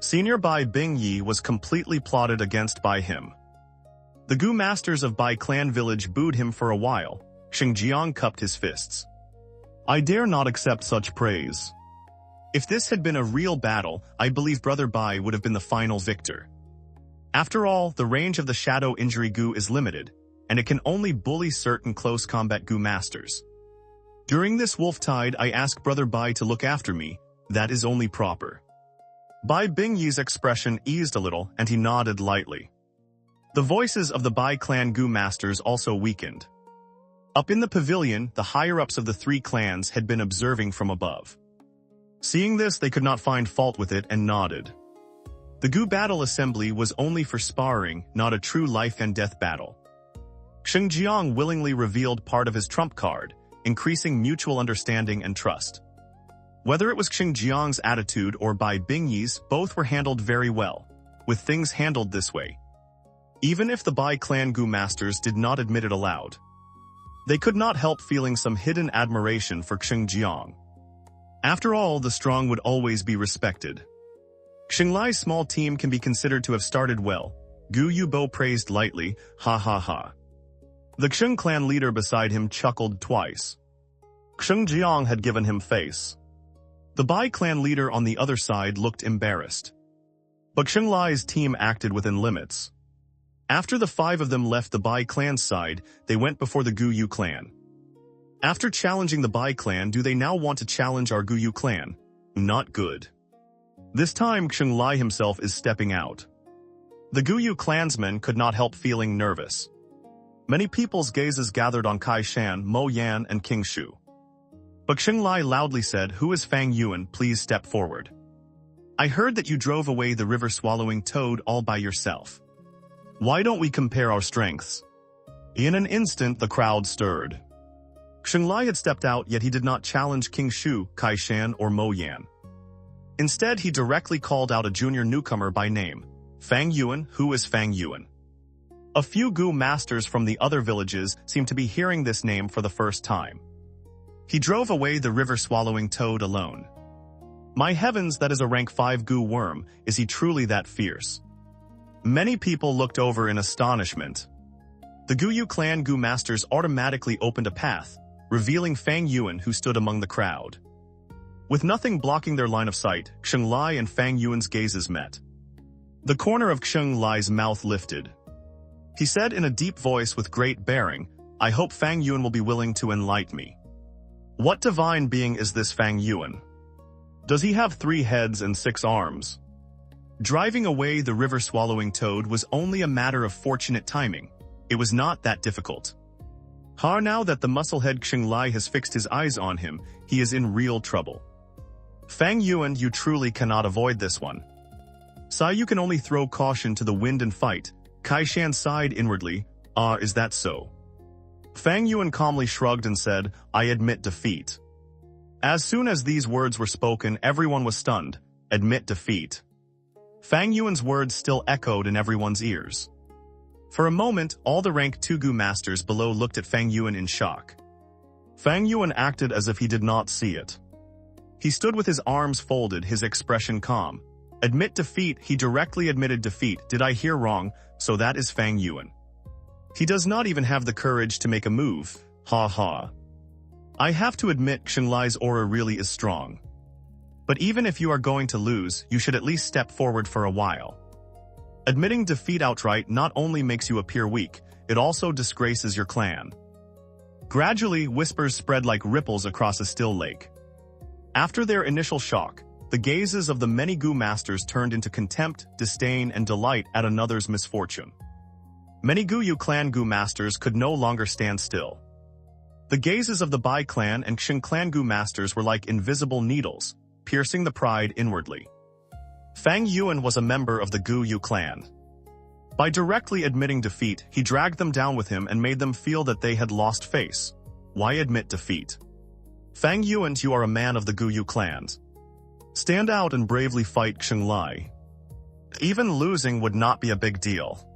Senior Bai Bingyi was completely plotted against by him. The Gu masters of Bai clan village booed him for a while. Xianxia cupped his fists. I dare not accept such praise. If this had been a real battle, I believe Brother Bai would have been the final victor. After all, the range of the shadow injury Gu is limited, and it can only bully certain close combat Gu masters. During this wolf tide, I ask Brother Bai to look after me. That is only proper. Bai Bingyi's expression eased a little, and he nodded lightly. The voices of the Bai clan Gu masters also weakened. Up in the pavilion, the higher-ups of the 3 clans had been observing from above. Seeing this, they could not find fault with it and nodded. The Gu battle assembly was only for sparring, not a true life-and-death battle. Xianxia willingly revealed part of his trump card, increasing mutual understanding and trust. Whether it was Xianxia's attitude or Bai Bingyi's, both were handled very well, with things handled this way. Even if the Bai clan Gu masters did not admit it aloud, they could not help feeling some hidden admiration for Xianxia. After all, the strong would always be respected. Xinglai's small team can be considered to have started well. Gu Yubo praised lightly, ha ha ha. The Qing clan leader beside him chuckled twice. Xianxia had given him face. The Bai clan leader on the other side looked embarrassed. But Xinglai's team acted within limits. After the 5 of them left the Bai clan's side, they went before the Gu Yu clan. After challenging the Bai clan, do they now want to challenge our Gu Yu clan? Not good. This time Xinglai himself is stepping out. The Gu Yu clansmen could not help feeling nervous. Many people's gazes gathered on Kai Shan, Mo Yan, and King Shu. But Xinglai loudly said, "Who is Fang Yuan? Please step forward. I heard that you drove away the river-swallowing toad all by yourself. Why don't we compare our strengths?" In an instant, the crowd stirred. Xinglai had stepped out, yet he did not challenge King Shu, Kai Shan, or Mo Yan. Instead, he directly called out a junior newcomer by name. Fang Yuan. Who is Fang Yuan? A few Gu masters from the other villages seemed to be hearing this name for the first time. He drove away the river-swallowing toad alone. My heavens, that is a rank 5 Gu worm. Is he truly that fierce? Many people looked over in astonishment. The Guyu clan Gu masters automatically opened a path, revealing Fang Yuan, who stood among the crowd. With nothing blocking their line of sight, Qing Lai and Fang Yuan's gazes met. The corner of Qing Lai's mouth lifted. He said in a deep voice with great bearing, "I hope Fang Yuan will be willing to enlighten me. What divine being is this Fang Yuan? Does he have 3 heads and 6 arms?" Driving away the river-swallowing toad was only a matter of fortunate timing. It was not that difficult. Now that the musclehead Qing Lai has fixed his eyes on him, he is in real trouble. Fang Yuan, you truly cannot avoid this one. Sai, you can only throw caution to the wind and fight. Kai Shan sighed inwardly. Is that so? Fang Yuan calmly shrugged and said, I admit defeat. As soon as these words were spoken, everyone was stunned. Admit defeat. Fang Yuan's words still echoed in everyone's ears. For a moment, all the rank 2 Gu masters below looked at Fang Yuan in shock. Fang Yuan acted as if he did not see it. He stood with his arms folded, his expression calm. Admit defeat, he directly admitted defeat. Did I hear wrong? So that is Fang Yuan. He does not even have the courage to make a move. Ha ha. I have to admit Qing Lai's aura really is strong. But even if you are going to lose, you should at least step forward for a while. Admitting defeat outright not only makes you appear weak, it also disgraces your clan. Gradually, whispers spread like ripples across a still lake. After their initial shock, the gazes of the many Gu masters turned into contempt, disdain, and delight at another's misfortune. Many Guyu clan Gu masters could no longer stand still. The gazes of the Bai clan and Qing clan Gu masters were like invisible needles, piercing the pride inwardly. Fang Yuan was a member of the Guyu clan. By directly admitting defeat, he dragged them down with him and made them feel that they had lost face. Why admit defeat? Fang Yuan, you are a man of the Guyu clans. Stand out and bravely fight Qing Lai. Even losing would not be a big deal.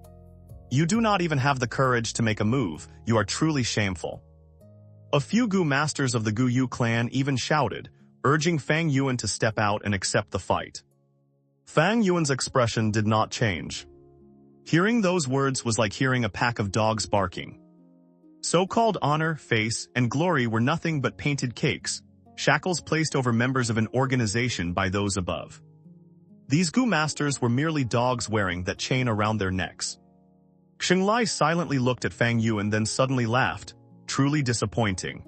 You do not even have the courage to make a move. You are truly shameful. A few Gu masters of the Guyu clan even shouted, urging Fang Yuan to step out and accept the fight. Fang Yuan's expression did not change. Hearing those words was like hearing a pack of dogs barking. So-called honor, face, and glory were nothing but painted cakes, shackles placed over members of an organization by those above. These Gu masters were merely dogs wearing that chain around their necks. Qing Lai silently looked at Fang Yuan, then suddenly laughed, truly disappointing.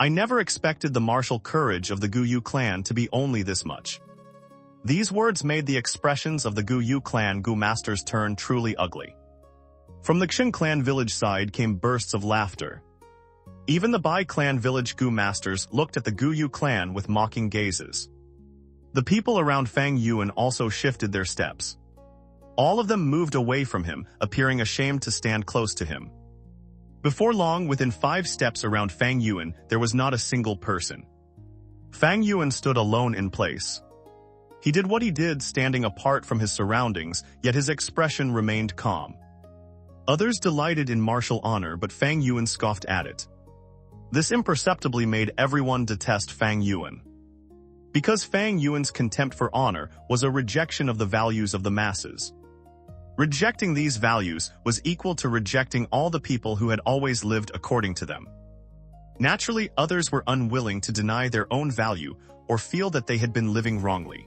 I never expected the martial courage of the Guyu clan to be only this much. These words made the expressions of the Guyu clan Gu masters turn truly ugly. From the Qing clan village side came bursts of laughter. Even the Bai clan village Gu masters looked at the Guyu clan with mocking gazes. The people around Fang Yuan also shifted their steps. All of them moved away from him, appearing ashamed to stand close to him. Before long, within 5 steps around Fang Yuan, there was not a single person. Fang Yuan stood alone in place. He did what he did, standing apart from his surroundings, yet his expression remained calm. Others delighted in martial honor, but Fang Yuan scoffed at it. This imperceptibly made everyone detest Fang Yuan. Because Fang Yuan's contempt for honor was a rejection of the values of the masses. Rejecting these values was equal to rejecting all the people who had always lived according to them. Naturally, others were unwilling to deny their own value or feel that they had been living wrongly.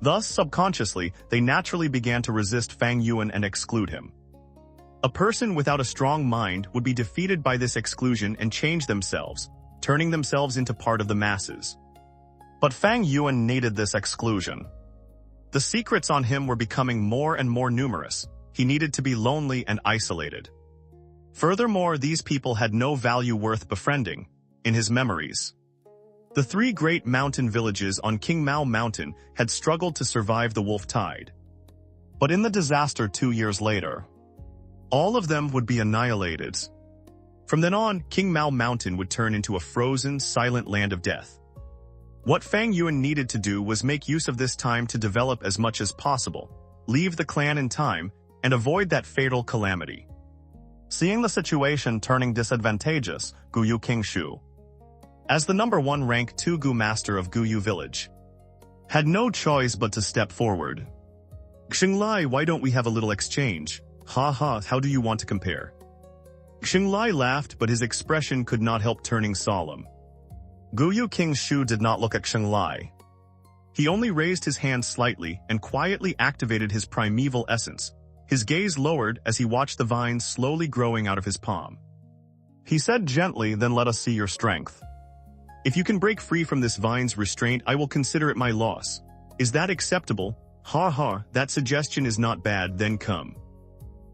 Thus, subconsciously, they naturally began to resist Fang Yuan and exclude him. A person without a strong mind would be defeated by this exclusion and change themselves, turning themselves into part of the masses. But Fang Yuan needed this exclusion. The secrets on him were becoming more and more numerous. He needed to be lonely and isolated. Furthermore, these people had no value worth befriending, in his memories. The 3 great mountain villages on Qing Mao Mountain had struggled to survive the wolf tide. But in the disaster 2 years later, all of them would be annihilated. From then on, Qing Mao Mountain would turn into a frozen, silent land of death. What Fang Yuan needed to do was make use of this time to develop as much as possible, leave the clan in time, and avoid that fatal calamity. Seeing the situation turning disadvantageous, Guyu King Shu, as the number 1 rank 2 Gu master of Guyu village, had no choice but to step forward. Xinglai, why don't we have a little exchange? Ha ha, how do you want to compare? Xinglai laughed, but his expression could not help turning solemn. Guyu King Shu did not look at Xinglai. He only raised his hand slightly and quietly activated his primeval essence. His gaze lowered as he watched the vines slowly growing out of his palm. He said gently, then let us see your strength. If you can break free from this vine's restraint, I will consider it my loss. Is that acceptable? Ha ha, that suggestion is not bad, then come.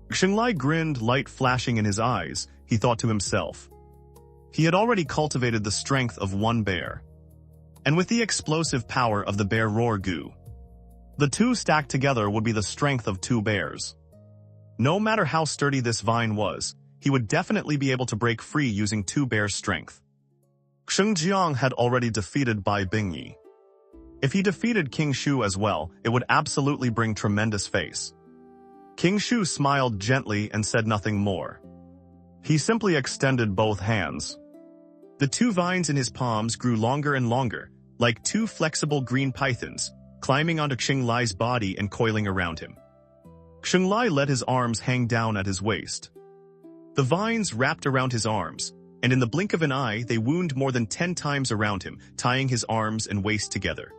Xinglai grinned, light flashing in his eyes. He thought to himself. He had already cultivated the strength of one bear. And with the explosive power of the bear roar gu, the two stacked together would be the strength of two bears. No matter how sturdy this vine was, he would definitely be able to break free using two bears' strength. Xingjiang had already defeated Bai Bingyi. If he defeated King Shu as well, it would absolutely bring tremendous face. King Shu smiled gently and said nothing more. He simply extended both hands. The two vines in his palms grew longer and longer, like two flexible green pythons, climbing onto Xinglai's body and coiling around him. Xinglai let his arms hang down at his waist. The vines wrapped around his arms, and in the blink of an eye they wound more than 10 times around him, tying his arms and waist together.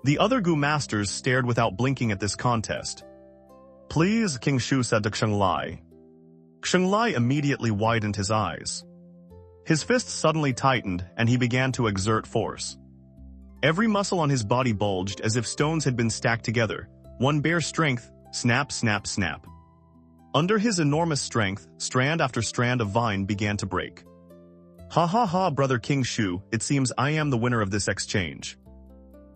The other Gu masters stared without blinking at this contest. Please, King Shu said to Xinglai. Xinglai immediately widened his eyes. His fists suddenly tightened, and he began to exert force. Every muscle on his body bulged as if stones had been stacked together. One bare strength, snap, snap, snap. Under his enormous strength, strand after strand of vine began to break. Ha ha ha, brother King Shu, it seems I am the winner of this exchange.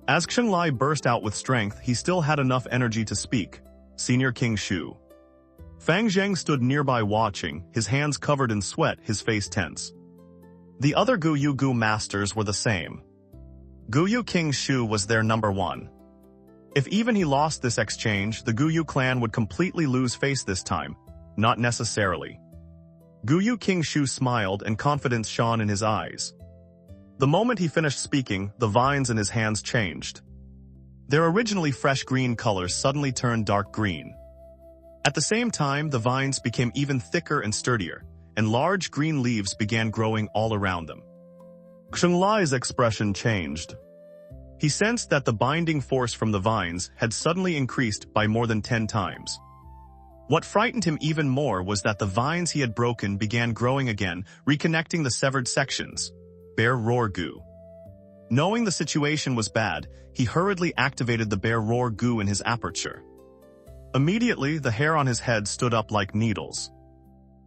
As Xinglai burst out with strength, he still had enough energy to speak. Senior King Shu. Fang Zheng stood nearby watching, his hands covered in sweat, his face tense. The other Gu masters were the same. Guyu King Shu was their number one. If even he lost this exchange, the Guyu clan would completely lose face this time. Not necessarily. Guyu King Shu smiled and confidence shone in his eyes. The moment he finished speaking, the vines in his hands changed. Their originally fresh green colors suddenly turned dark green. At the same time, the vines became even thicker and sturdier, and large green leaves began growing all around them. Xinglai's expression changed. He sensed that the binding force from the vines had suddenly increased by more than 10 times. What frightened him even more was that the vines he had broken began growing again, reconnecting the severed sections. Bear Roar Gu. Knowing the situation was bad, he hurriedly activated the Bear Roar Gu in his aperture. Immediately, the hair on his head stood up like needles.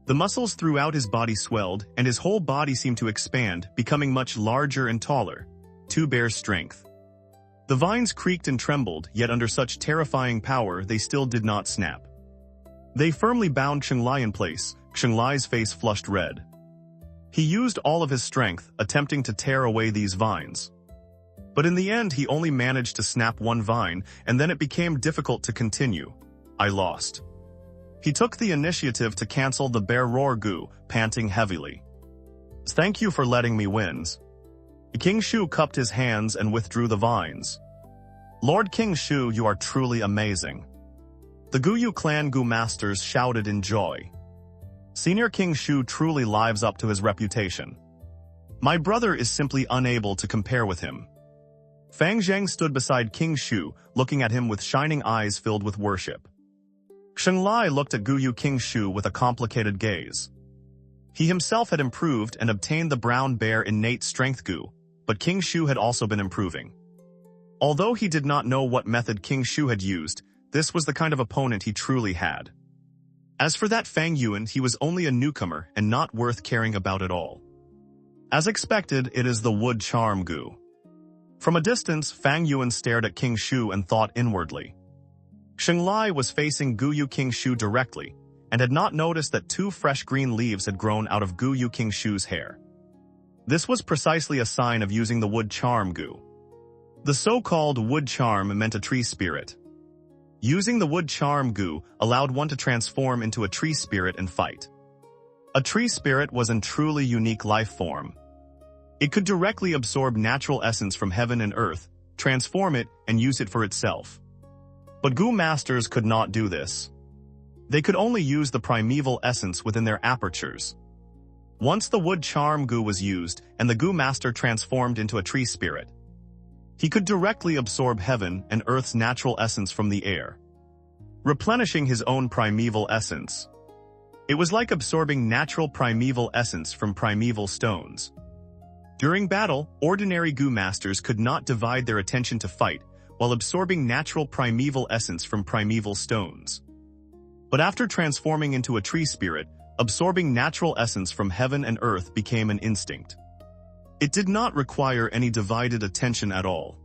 The muscles throughout his body swelled, and his whole body seemed to expand, becoming much larger and taller. Two bears' strength. The vines creaked and trembled, yet under such terrifying power, they still did not snap. They firmly bound Xinglai in place. Xinglai's face flushed red. He used all of his strength, attempting to tear away these vines. But in the end, he only managed to snap one vine, and then it became difficult to continue. I lost. He took the initiative to cancel the Bear Roar Gu, panting heavily. Thank you for letting me win. King Shu cupped his hands and withdrew the vines. Lord King Shu, you are truly amazing. The Guyu clan Gu masters shouted in joy. Senior King Shu truly lives up to his reputation. My brother is simply unable to compare with him. Fang Zheng stood beside King Shu, looking at him with shining eyes filled with worship. Xinglai looked at Guyu King Shu with a complicated gaze. He himself had improved and obtained the brown bear innate strength Gu, but King Shu had also been improving. Although he did not know what method King Shu had used, this was the kind of opponent he truly had. As for that Fang Yuan, he was only a newcomer and not worth caring about at all. As expected, it is the wood charm Gu. From a distance, Fang Yuan stared at King Shu and thought inwardly. Xinglai was facing Guyu King Shu directly, and had not noticed that two fresh green leaves had grown out of Guyu King Shu's hair. This was precisely a sign of using the wood charm Gu. The so-called wood charm meant a tree spirit. Using the wood charm Gu allowed one to transform into a tree spirit and fight. A tree spirit was a truly unique life form. It could directly absorb natural essence from heaven and earth, transform it, and use it for itself. But Gu masters could not do this. They could only use the primeval essence within their apertures. Once the wood charm Gu was used and the Gu master transformed into a tree spirit, he could directly absorb heaven and earth's natural essence from the air, replenishing his own primeval essence. It was like absorbing natural primeval essence from primeval stones. During battle, ordinary Gu masters could not divide their attention to fight while absorbing natural primeval essence from primeval stones. But after transforming into a tree spirit, absorbing natural essence from heaven and earth became an instinct. It did not require any divided attention at all.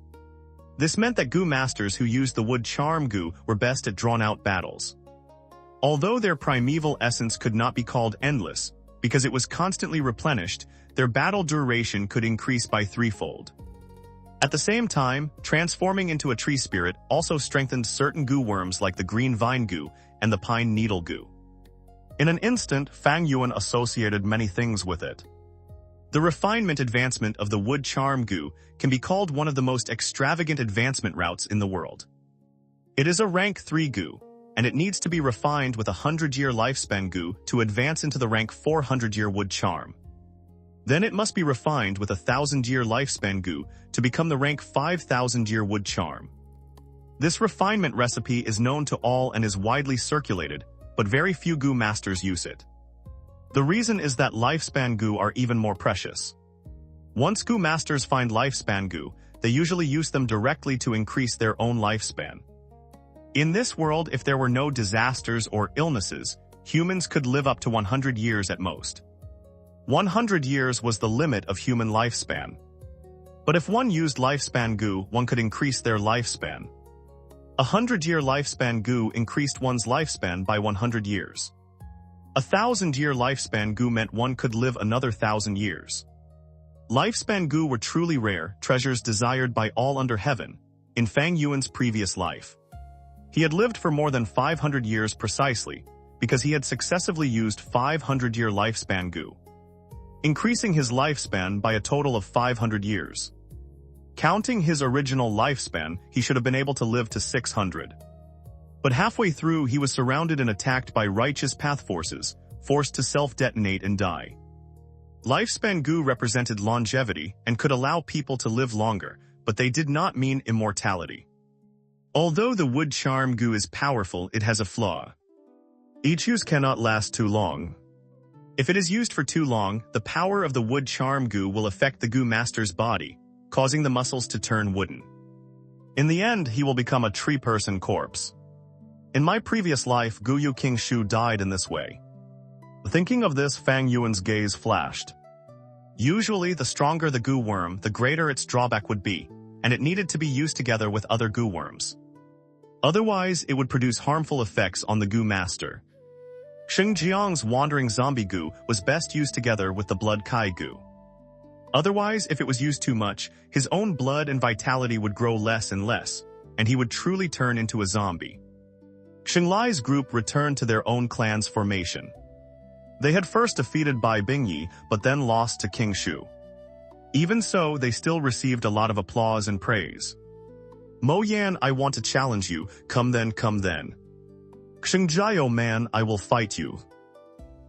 This meant that Gu masters who used the wood charm Gu were best at drawn-out battles. Although their primeval essence could not be called endless, because it was constantly replenished, their battle duration could increase by threefold. At the same time, transforming into a tree spirit also strengthened certain Gu worms like the green vine Gu and the pine needle Gu. In an instant, Fang Yuan associated many things with it. The refinement advancement of the wood charm Gu can be called one of the most extravagant advancement routes in the world. It is a rank 3 Gu, and it needs to be refined with a 100-year lifespan Gu to advance into the rank 400-year wood charm. Then it must be refined with a 1,000-year lifespan Gu to become the rank 5,000-year wood charm. This refinement recipe is known to all and is widely circulated, but very few Gu masters use it. The reason is that lifespan Gu are even more precious. Once Gu masters find lifespan Gu, they usually use them directly to increase their own lifespan. In this world, if there were no disasters or illnesses, humans could live up to 100 years at most. 100 years was the limit of human lifespan. But if one used lifespan Gu, one could increase their lifespan. A 100-year lifespan Gu increased one's lifespan by 100 years. A 1,000-year lifespan Gu meant one could live another 1,000 years. Lifespan Gu were truly rare, treasures desired by all under heaven, in Fang Yuan's previous life. He had lived for more than 500 years precisely, because he had successively used 500-year lifespan Gu, increasing his lifespan by a total of 500 years. Counting his original lifespan, he should have been able to live to 600. But halfway through, he was surrounded and attacked by righteous path forces, forced to self-detonate and die. Lifespan Gu represented longevity and could allow people to live longer, but they did not mean immortality. Although the wood charm Gu is powerful, it has a flaw. Each use cannot last too long. If it is used for too long, the power of the wood charm Gu will affect the Gu master's body, causing the muscles to turn wooden. In the end, he will become a tree-person corpse. In my previous life, Guyu King Shu died in this way. Thinking of this, Fang Yuan's gaze flashed. Usually, the stronger the Gu worm, the greater its drawback would be, and it needed to be used together with other Gu worms. Otherwise, it would produce harmful effects on the Gu master. Xingjiang's wandering zombie Gu was best used together with the blood Kai Gu. Otherwise, if it was used too much, his own blood and vitality would grow less and less, and he would truly turn into a zombie. Xinglai's group returned to their own clan's formation. They had first defeated Bai Bingyi, but then lost to King Shu. Even so, they still received a lot of applause and praise. Mo Yan, I want to challenge you, come then, come then. Xingjiao man, I will fight you.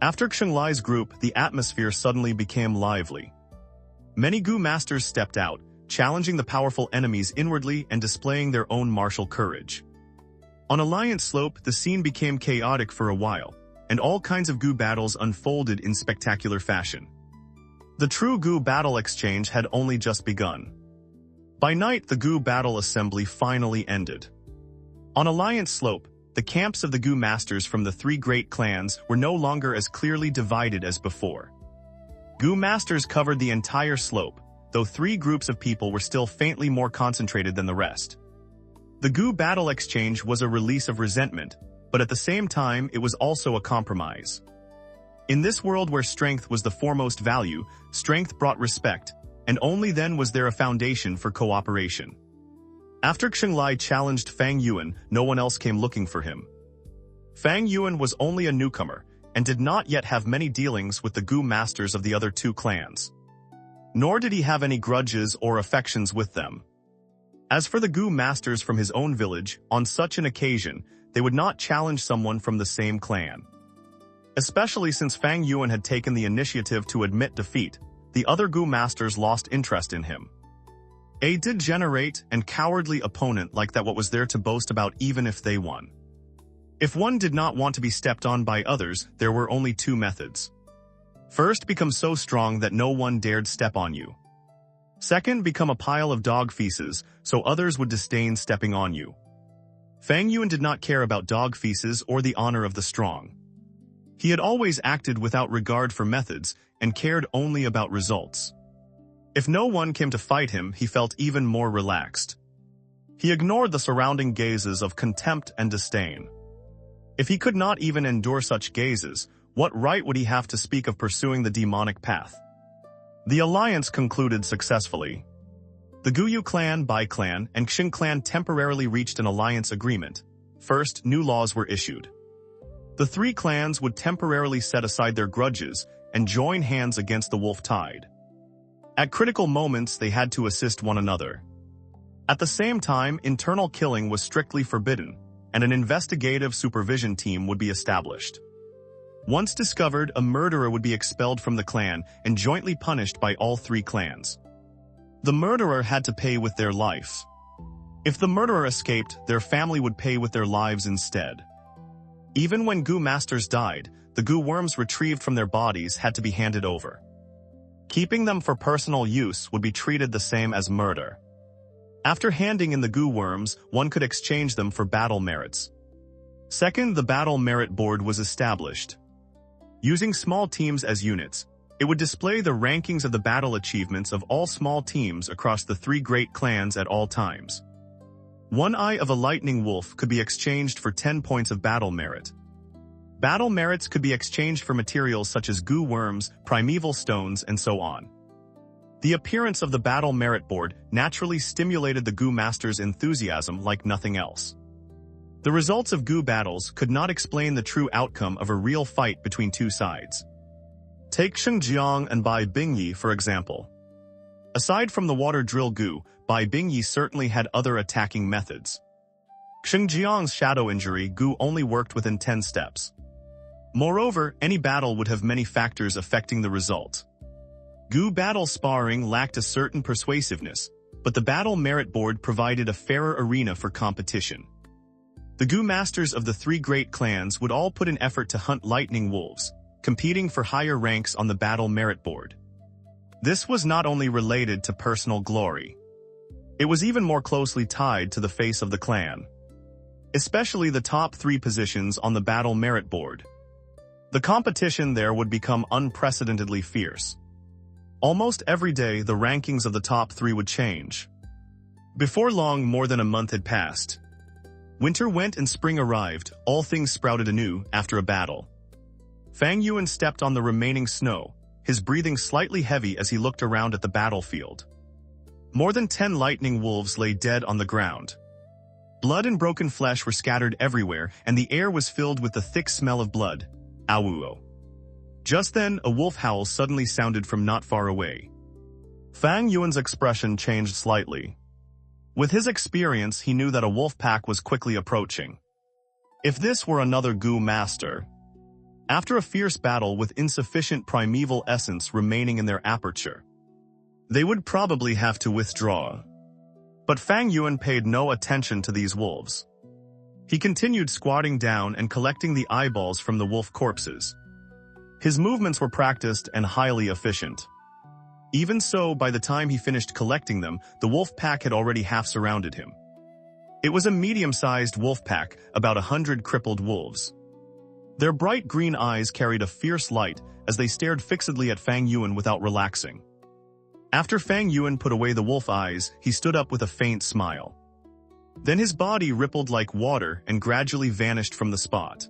After Xinglai's group, the atmosphere suddenly became lively. Many Gu masters stepped out, challenging the powerful enemies inwardly and displaying their own martial courage. On Alliance Slope, the scene became chaotic for a while, and all kinds of Gu battles unfolded in spectacular fashion. The true Gu battle exchange had only just begun. By night, the Gu battle assembly finally ended. On Alliance Slope, the camps of the Gu masters from the three great clans were no longer as clearly divided as before. Gu masters covered the entire slope, though three groups of people were still faintly more concentrated than the rest. The Gu battle exchange was a release of resentment, but at the same time it was also a compromise. In this world where strength was the foremost value, strength brought respect, and only then was there a foundation for cooperation. After Xinglai challenged Fang Yuan, no one else came looking for him. Fang Yuan was only a newcomer, and did not yet have many dealings with the Gu masters of the other two clans. Nor did he have any grudges or affections with them. As for the Gu masters from his own village, on such an occasion, they would not challenge someone from the same clan. Especially since Fang Yuan had taken the initiative to admit defeat, the other Gu masters lost interest in him. A degenerate and cowardly opponent like that what was there to boast about even if they won. If one did not want to be stepped on by others, there were only two methods. First, become so strong that no one dared step on you. Second, become a pile of dog feces, so others would disdain stepping on you. Fang Yuan did not care about dog feces or the honor of the strong. He had always acted without regard for methods and cared only about results. If no one came to fight him, he felt even more relaxed. He ignored the surrounding gazes of contempt and disdain. If he could not even endure such gazes, what right would he have to speak of pursuing the demonic path? The alliance concluded successfully. The Guyu clan, Bai clan, and Qing clan temporarily reached an alliance agreement. First, new laws were issued. The three clans would temporarily set aside their grudges and join hands against the wolf tide. At critical moments, they had to assist one another. At the same time, internal killing was strictly forbidden, and an investigative supervision team would be established. Once discovered, a murderer would be expelled from the clan and jointly punished by all three clans. The murderer had to pay with their life. If the murderer escaped, their family would pay with their lives instead. Even when Gu masters died, the Gu worms retrieved from their bodies had to be handed over. Keeping them for personal use would be treated the same as murder. After handing in the Gu worms, one could exchange them for battle merits. Second, the battle merit board was established. Using small teams as units, it would display the rankings of the battle achievements of all small teams across the three great clans at all times. One eye of a lightning wolf could be exchanged for 10 points of battle merit. Battle merits could be exchanged for materials such as Gu worms, primeval stones, and so on. The appearance of the battle merit board naturally stimulated the Gu masters' enthusiasm like nothing else. The results of Gu battles could not explain the true outcome of a real fight between two sides. Take Xianxia and Bai Ning for example. Aside from the water drill Gu, Bai Ning certainly had other attacking methods. Xianxia's shadow injury Gu only worked within 10 steps. Moreover, any battle would have many factors affecting the result. Gu battle sparring lacked a certain persuasiveness, but the battle merit board provided a fairer arena for competition. The Gu masters of the three great clans would all put an effort to hunt lightning wolves, competing for higher ranks on the battle merit board. This was not only related to personal glory. It was even more closely tied to the face of the clan. Especially the top 3 positions on the battle merit board. The competition there would become unprecedentedly fierce. Almost every day, the rankings of the top 3 would change. Before long, more than a month had passed. Winter went and spring arrived, all things sprouted anew after a battle. Fang Yuan stepped on the remaining snow, his breathing slightly heavy as he looked around at the battlefield. More than 10 lightning wolves lay dead on the ground. Blood and broken flesh were scattered everywhere, and the air was filled with the thick smell of blood. Awuo. Just then, a wolf howl suddenly sounded from not far away. Fang Yuan's expression changed slightly. With his experience, he knew that a wolf pack was quickly approaching. If this were another Gu master. After a fierce battle with insufficient primeval essence remaining in their aperture, they would probably have to withdraw. But Fang Yuan paid no attention to these wolves. He continued squatting down and collecting the eyeballs from the wolf corpses. His movements were practiced and highly efficient. Even so, by the time he finished collecting them, the wolf pack had already half surrounded him. It was a medium-sized wolf pack, about 100 crippled wolves. Their bright green eyes carried a fierce light as they stared fixedly at Fang Yuan without relaxing. After Fang Yuan put away the wolf eyes, he stood up with a faint smile. Then his body rippled like water and gradually vanished from the spot.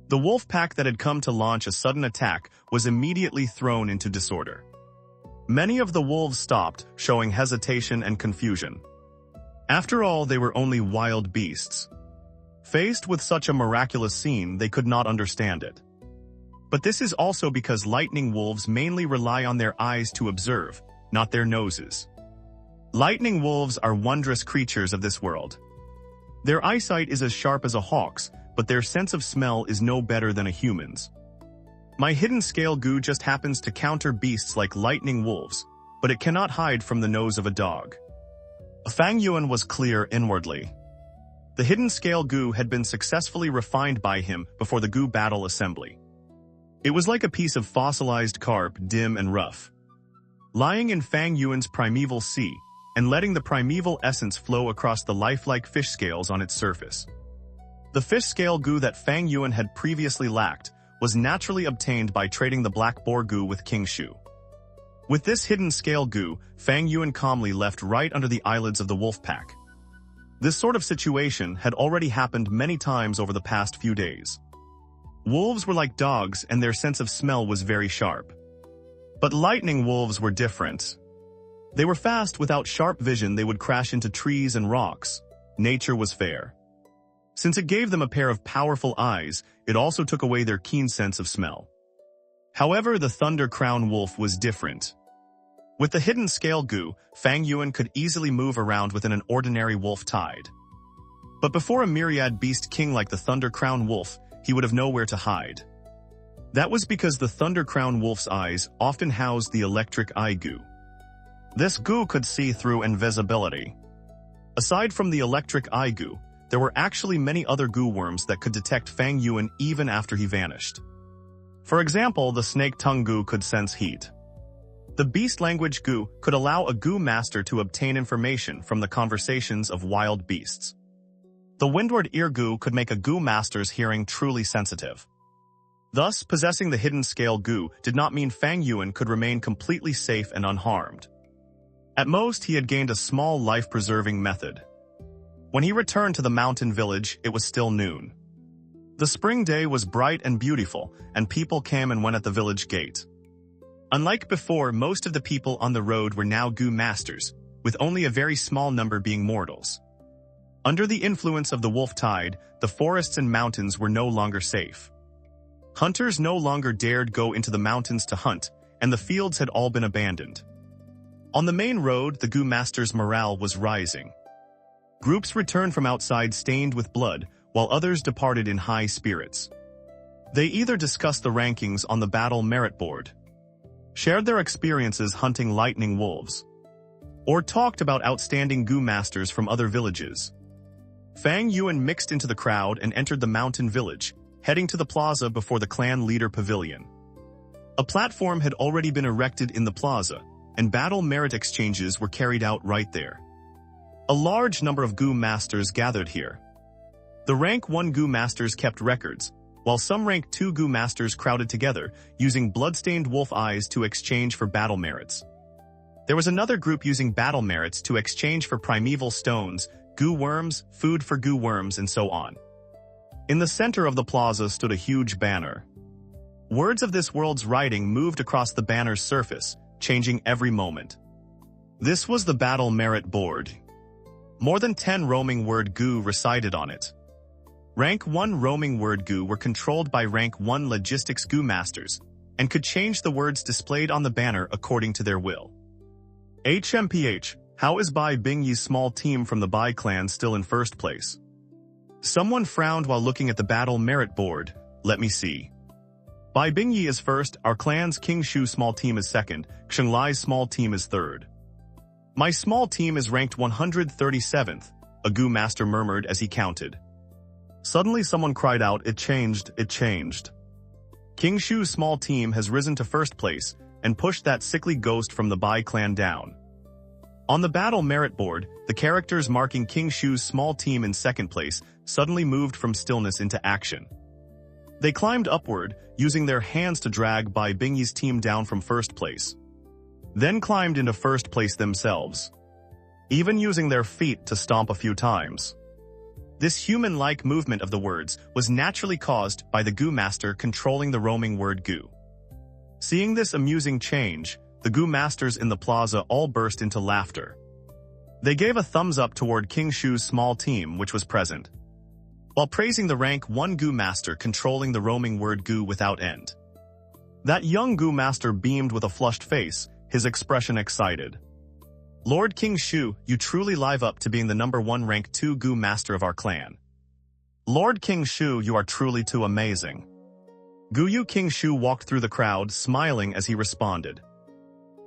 The wolf pack that had come to launch a sudden attack was immediately thrown into disorder. Many of the wolves stopped, showing hesitation and confusion. After all, they were only wild beasts. Faced with such a miraculous scene, they could not understand it. But this is also because lightning wolves mainly rely on their eyes to observe, not their noses. Lightning wolves are wondrous creatures of this world. Their eyesight is as sharp as a hawk's, but their sense of smell is no better than a human's. My hidden scale goo just happens to counter beasts like lightning wolves, but it cannot hide from the nose of a dog. Fang Yuan was clear inwardly. The hidden scale goo had been successfully refined by him before the goo battle assembly. It was like a piece of fossilized carp, dim and rough, lying in Fang Yuan's primeval sea, and letting the primeval essence flow across the lifelike fish scales on its surface. The fish scale goo that Fang Yuan had previously lacked was naturally obtained by trading the black boar goo with King Shu. With this hidden scale goo, Fang Yuan calmly left right under the eyelids of the wolf pack. This sort of situation had already happened many times over the past few days. Wolves were like dogs and their sense of smell was very sharp. But lightning wolves were different. They were fast. Without sharp vision, they would crash into trees and rocks. Nature was fair. Since it gave them a pair of powerful eyes, it also took away their keen sense of smell. However, the Thunder Crown Wolf was different. With the hidden scale goo, Fang Yuan could easily move around within an ordinary wolf tide. But before a myriad beast king like the Thunder Crown Wolf, he would have nowhere to hide. That was because the Thunder Crown Wolf's eyes often housed the electric eye goo. This goo could see through invisibility. Aside from the electric eye goo, there were actually many other goo worms that could detect Fang Yuan even after he vanished. For example, the snake tongue goo could sense heat. The beast language goo could allow a goo master to obtain information from the conversations of wild beasts. The windward ear goo could make a goo master's hearing truly sensitive. Thus, possessing the hidden scale goo did not mean Fang Yuan could remain completely safe and unharmed. At most, he had gained a small life-preserving method. When he returned to the mountain village, it was still noon. The spring day was bright and beautiful, and people came and went at the village gate. Unlike before, most of the people on the road were now goo masters, with only a very small number being mortals. Under the influence of the wolf tide, the forests and mountains were no longer safe. Hunters no longer dared go into the mountains to hunt, and the fields had all been abandoned. On the main road, the goo master's morale was rising. Groups returned from outside stained with blood, while others departed in high spirits. They either discussed the rankings on the battle merit board, shared their experiences hunting lightning wolves, or talked about outstanding goo masters from other villages. Fang Yuan mixed into the crowd and entered the mountain village, heading to the plaza before the clan leader pavilion. A platform had already been erected in the plaza, and battle merit exchanges were carried out right there. A large number of goo masters gathered here. The rank 1 goo masters kept records, while some rank 2 goo masters crowded together, using bloodstained wolf eyes to exchange for battle merits. There was another group using battle merits to exchange for primeval stones, goo worms, food for goo worms, and so on. In the center of the plaza stood a huge banner. Words of this world's writing moved across the banner's surface, changing every moment. This was the battle merit board. More than 10 roaming word goo resided on it. Rank 1 roaming word goo were controlled by rank 1 logistics goo masters, and could change the words displayed on the banner according to their will. HMPH, how is Bai Bingyi's small team from the Bai clan still in first place? Someone frowned while looking at the battle merit board. Let me see. Bai Bingyi is first, our clan's King Shu small team is second, Xianxia's small team is third. My small team is ranked 137th, a goo master murmured as he counted. Suddenly someone cried out, it changed, it changed. King Shu's small team has risen to first place and pushed that sickly ghost from the Bai clan down. On the battle merit board, the characters marking King Shu's small team in second place suddenly moved from stillness into action. They climbed upward, using their hands to drag Bai Bingyi's team down from first place, then climbed into first place themselves, even using their feet to stomp a few times. This human-like movement of the words was naturally caused by the goo master controlling the roaming word goo. Seeing this amusing change, the goo masters in the plaza all burst into laughter. They gave a thumbs up toward King Shu's small team, which was present, while praising the rank 1 goo master controlling the roaming word goo without end. That young goo master beamed with a flushed face, his expression excited. Lord King Shu, you truly live up to being the #1 rank 2 Gu master of our clan. Lord King Shu, you are truly too amazing. Guyu King Shu walked through the crowd, smiling as he responded.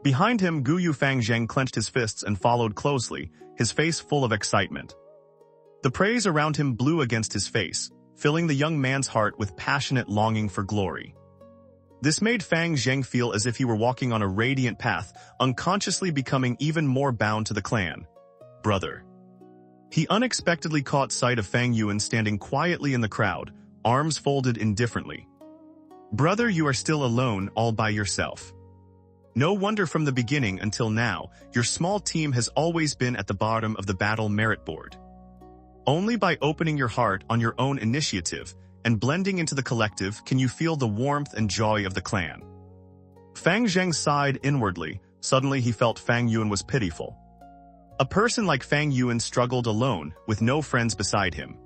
Behind him, Guyu Fangzheng clenched his fists and followed closely, his face full of excitement. The praise around him blew against his face, filling the young man's heart with passionate longing for glory. This made Fang Zheng feel as if he were walking on a radiant path, unconsciously becoming even more bound to the clan. Brother. He unexpectedly caught sight of Fang Yuan standing quietly in the crowd, arms folded indifferently. Brother, you are still alone, all by yourself. No wonder from the beginning until now, your small team has always been at the bottom of the battle merit board. Only by opening your heart on your own initiative and blending into the collective can you feel the warmth and joy of the clan. Fang Zheng sighed inwardly. Suddenly he felt Fang Yuan was pitiful. A person like Fang Yuan struggled alone, with no friends beside him.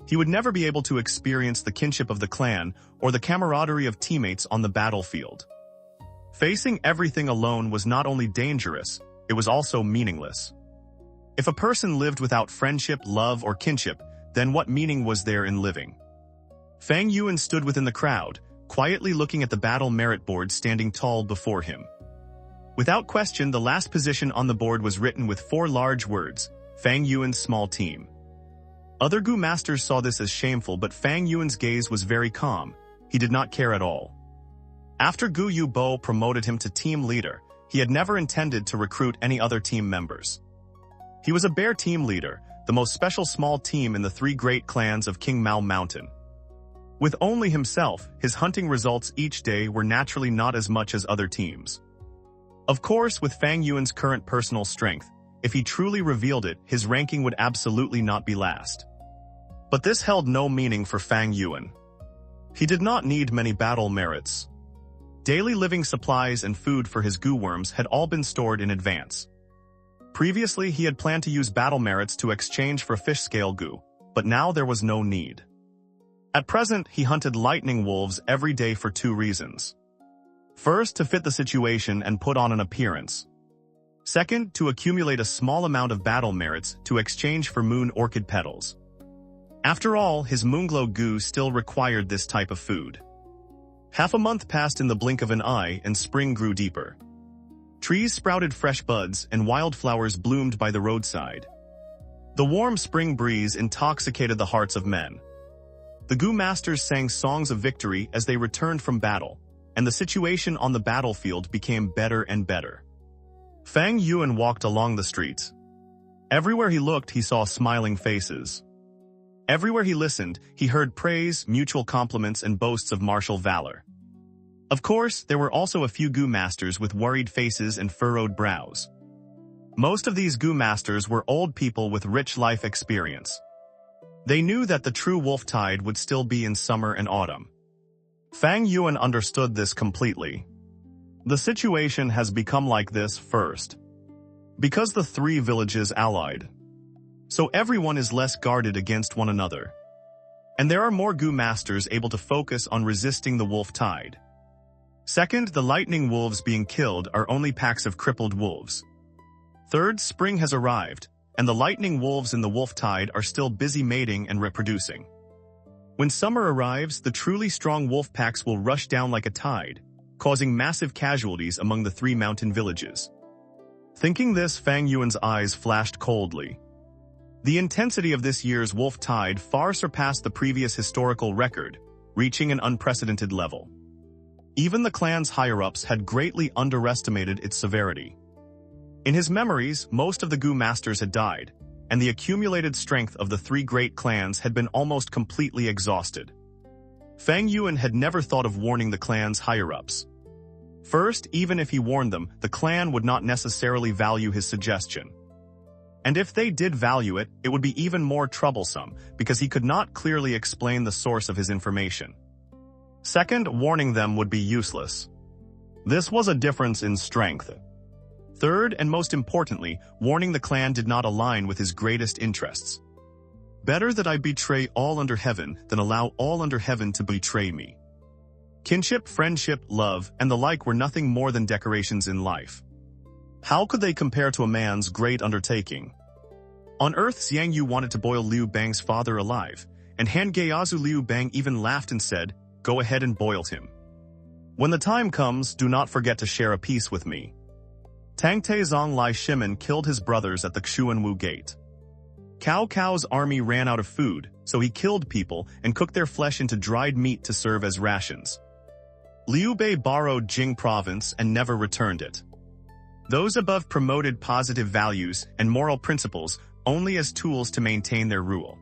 He would never be able to experience the kinship of the clan or the camaraderie of teammates on the battlefield. Facing everything alone was not only dangerous, it was also meaningless. If a person lived without friendship, love, or kinship, then what meaning was there in living? Fang Yuan stood within the crowd, quietly looking at the battle merit board standing tall before him. Without question, the last position on the board was written with 4 large words, Fang Yuan's small team. Other Gu masters saw this as shameful, but Fang Yuan's gaze was very calm. He did not care at all. After Gu Yubo promoted him to team leader, he had never intended to recruit any other team members. He was a bear team leader, the most special small team in the 3 great clans of Qing Mao Mountain. With only himself, his hunting results each day were naturally not as much as other teams. Of course, with Fang Yuan's current personal strength, if he truly revealed it, his ranking would absolutely not be last. But this held no meaning for Fang Yuan. He did not need many battle merits. Daily living supplies and food for his Gu worms had all been stored in advance. Previously, he had planned to use battle merits to exchange for fish scale Gu, but now there was no need. At present, he hunted lightning wolves every day for 2 reasons. First, to fit the situation and put on an appearance. Second, to accumulate a small amount of battle merits to exchange for moon orchid petals. After all, his Moonglow Gu still required this type of food. Half a month passed in the blink of an eye, and spring grew deeper. Trees sprouted fresh buds, and wildflowers bloomed by the roadside. The warm spring breeze intoxicated the hearts of men. The Gu masters sang songs of victory as they returned from battle, and the situation on the battlefield became better and better. Fang Yuan walked along the streets. Everywhere he looked, he saw smiling faces. Everywhere he listened, he heard praise, mutual compliments, and boasts of martial valor. Of course, there were also a few Gu masters with worried faces and furrowed brows. Most of these Gu masters were old people with rich life experience. They knew that the true wolf tide would still be in summer and autumn. Fang Yuan understood this completely. The situation has become like this first because the 3 villages allied. So everyone is less guarded against one another. And there are more Gu masters able to focus on resisting the wolf tide. Second, the lightning wolves being killed are only packs of crippled wolves. Third, spring has arrived, and the lightning wolves in the wolf tide are still busy mating and reproducing. When summer arrives, the truly strong wolf packs will rush down like a tide, causing massive casualties among the 3 mountain villages. Thinking this, Fang Yuan's eyes flashed coldly. The intensity of this year's wolf tide far surpassed the previous historical record, reaching an unprecedented level. Even the clan's higher-ups had greatly underestimated its severity. In his memories, most of the Gu masters had died, and the accumulated strength of the 3 great clans had been almost completely exhausted. Fang Yuan had never thought of warning the clan's higher-ups. First, even if he warned them, the clan would not necessarily value his suggestion. And if they did value it, it would be even more troublesome, because he could not clearly explain the source of his information. Second, warning them would be useless. This was a difference in strength. Third, and most importantly, warning the clan did not align with his greatest interests. Better that I betray all under heaven than allow all under heaven to betray me. Kinship, friendship, love, and the like were nothing more than decorations in life. How could they compare to a man's great undertaking? On Earth, Xianxia wanted to boil Liu Bang's father alive, and Han Geazu Liu Bang even laughed and said, "Go ahead and boil him. When the time comes, do not forget to share a piece with me." Tang Taizong Lai Shimen killed his brothers at the Xuanwu Gate. Cao Cao's army ran out of food, so he killed people and cooked their flesh into dried meat to serve as rations. Liu Bei borrowed Jing province and never returned it. Those above promoted positive values and moral principles only as tools to maintain their rule.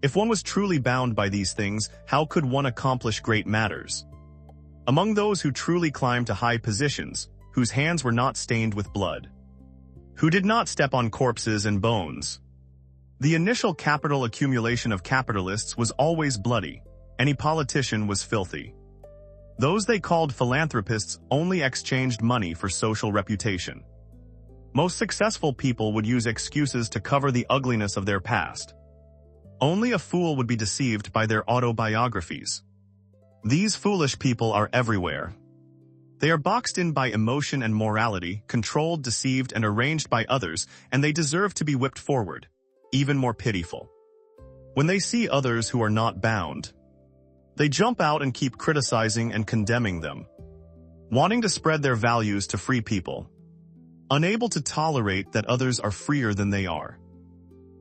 If one was truly bound by these things, how could one accomplish great matters? Among those who truly climbed to high positions, whose hands were not stained with blood, who did not step on corpses and bones. The initial capital accumulation of capitalists was always bloody. Any politician was filthy. Those they called philanthropists only exchanged money for social reputation. Most successful people would use excuses to cover the ugliness of their past. Only a fool would be deceived by their autobiographies. These foolish people are everywhere. They are boxed in by emotion and morality, controlled, deceived, and arranged by others, and they deserve to be whipped forward. Even more pitiful. When they see others who are not bound, they jump out and keep criticizing and condemning them, wanting to spread their values to free people, unable to tolerate that others are freer than they are.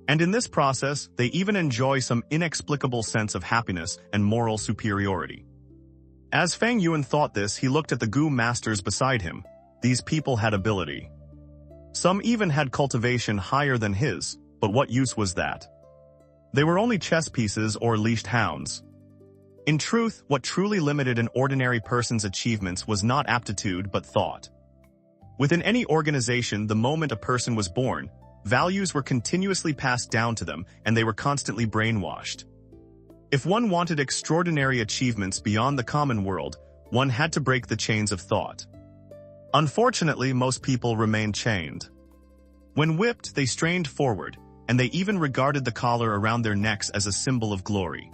And in this process, they even enjoy some inexplicable sense of happiness and moral superiority. As Fang Yuan thought this, he looked at the Gu masters beside him. These people had ability. Some even had cultivation higher than his, but what use was that? They were only chess pieces or leashed hounds. In truth, what truly limited an ordinary person's achievements was not aptitude but thought. Within any organization, the moment a person was born, values were continuously passed down to them, and they were constantly brainwashed. If one wanted extraordinary achievements beyond the common world, one had to break the chains of thought. Unfortunately, most people remained chained. When whipped, they strained forward, and they even regarded the collar around their necks as a symbol of glory.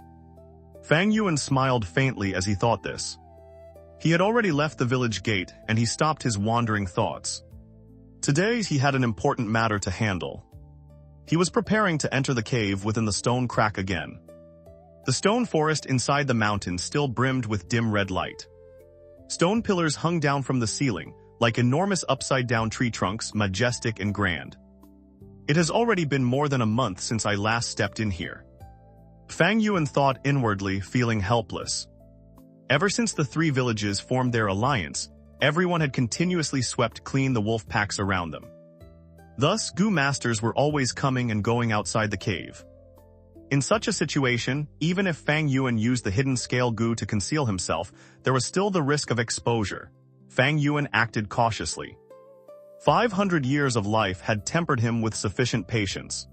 Fang Yuan smiled faintly as he thought this. He had already left the village gate, and he stopped his wandering thoughts. Today, he had an important matter to handle. He was preparing to enter the cave within the stone crack again. The stone forest inside the mountain still brimmed with dim red light. Stone pillars hung down from the ceiling, like enormous upside-down tree trunks, majestic and grand. It has already been more than a month since I last stepped in here. Fang Yuan thought inwardly, feeling helpless. Ever since the three villages formed their alliance, everyone had continuously swept clean the wolf packs around them. Thus, Gu masters were always coming and going outside the cave. In such a situation, even if Fang Yuan used the hidden scale Gu to conceal himself, there was still the risk of exposure. Fang Yuan acted cautiously. 500 years of life had tempered him with sufficient patience.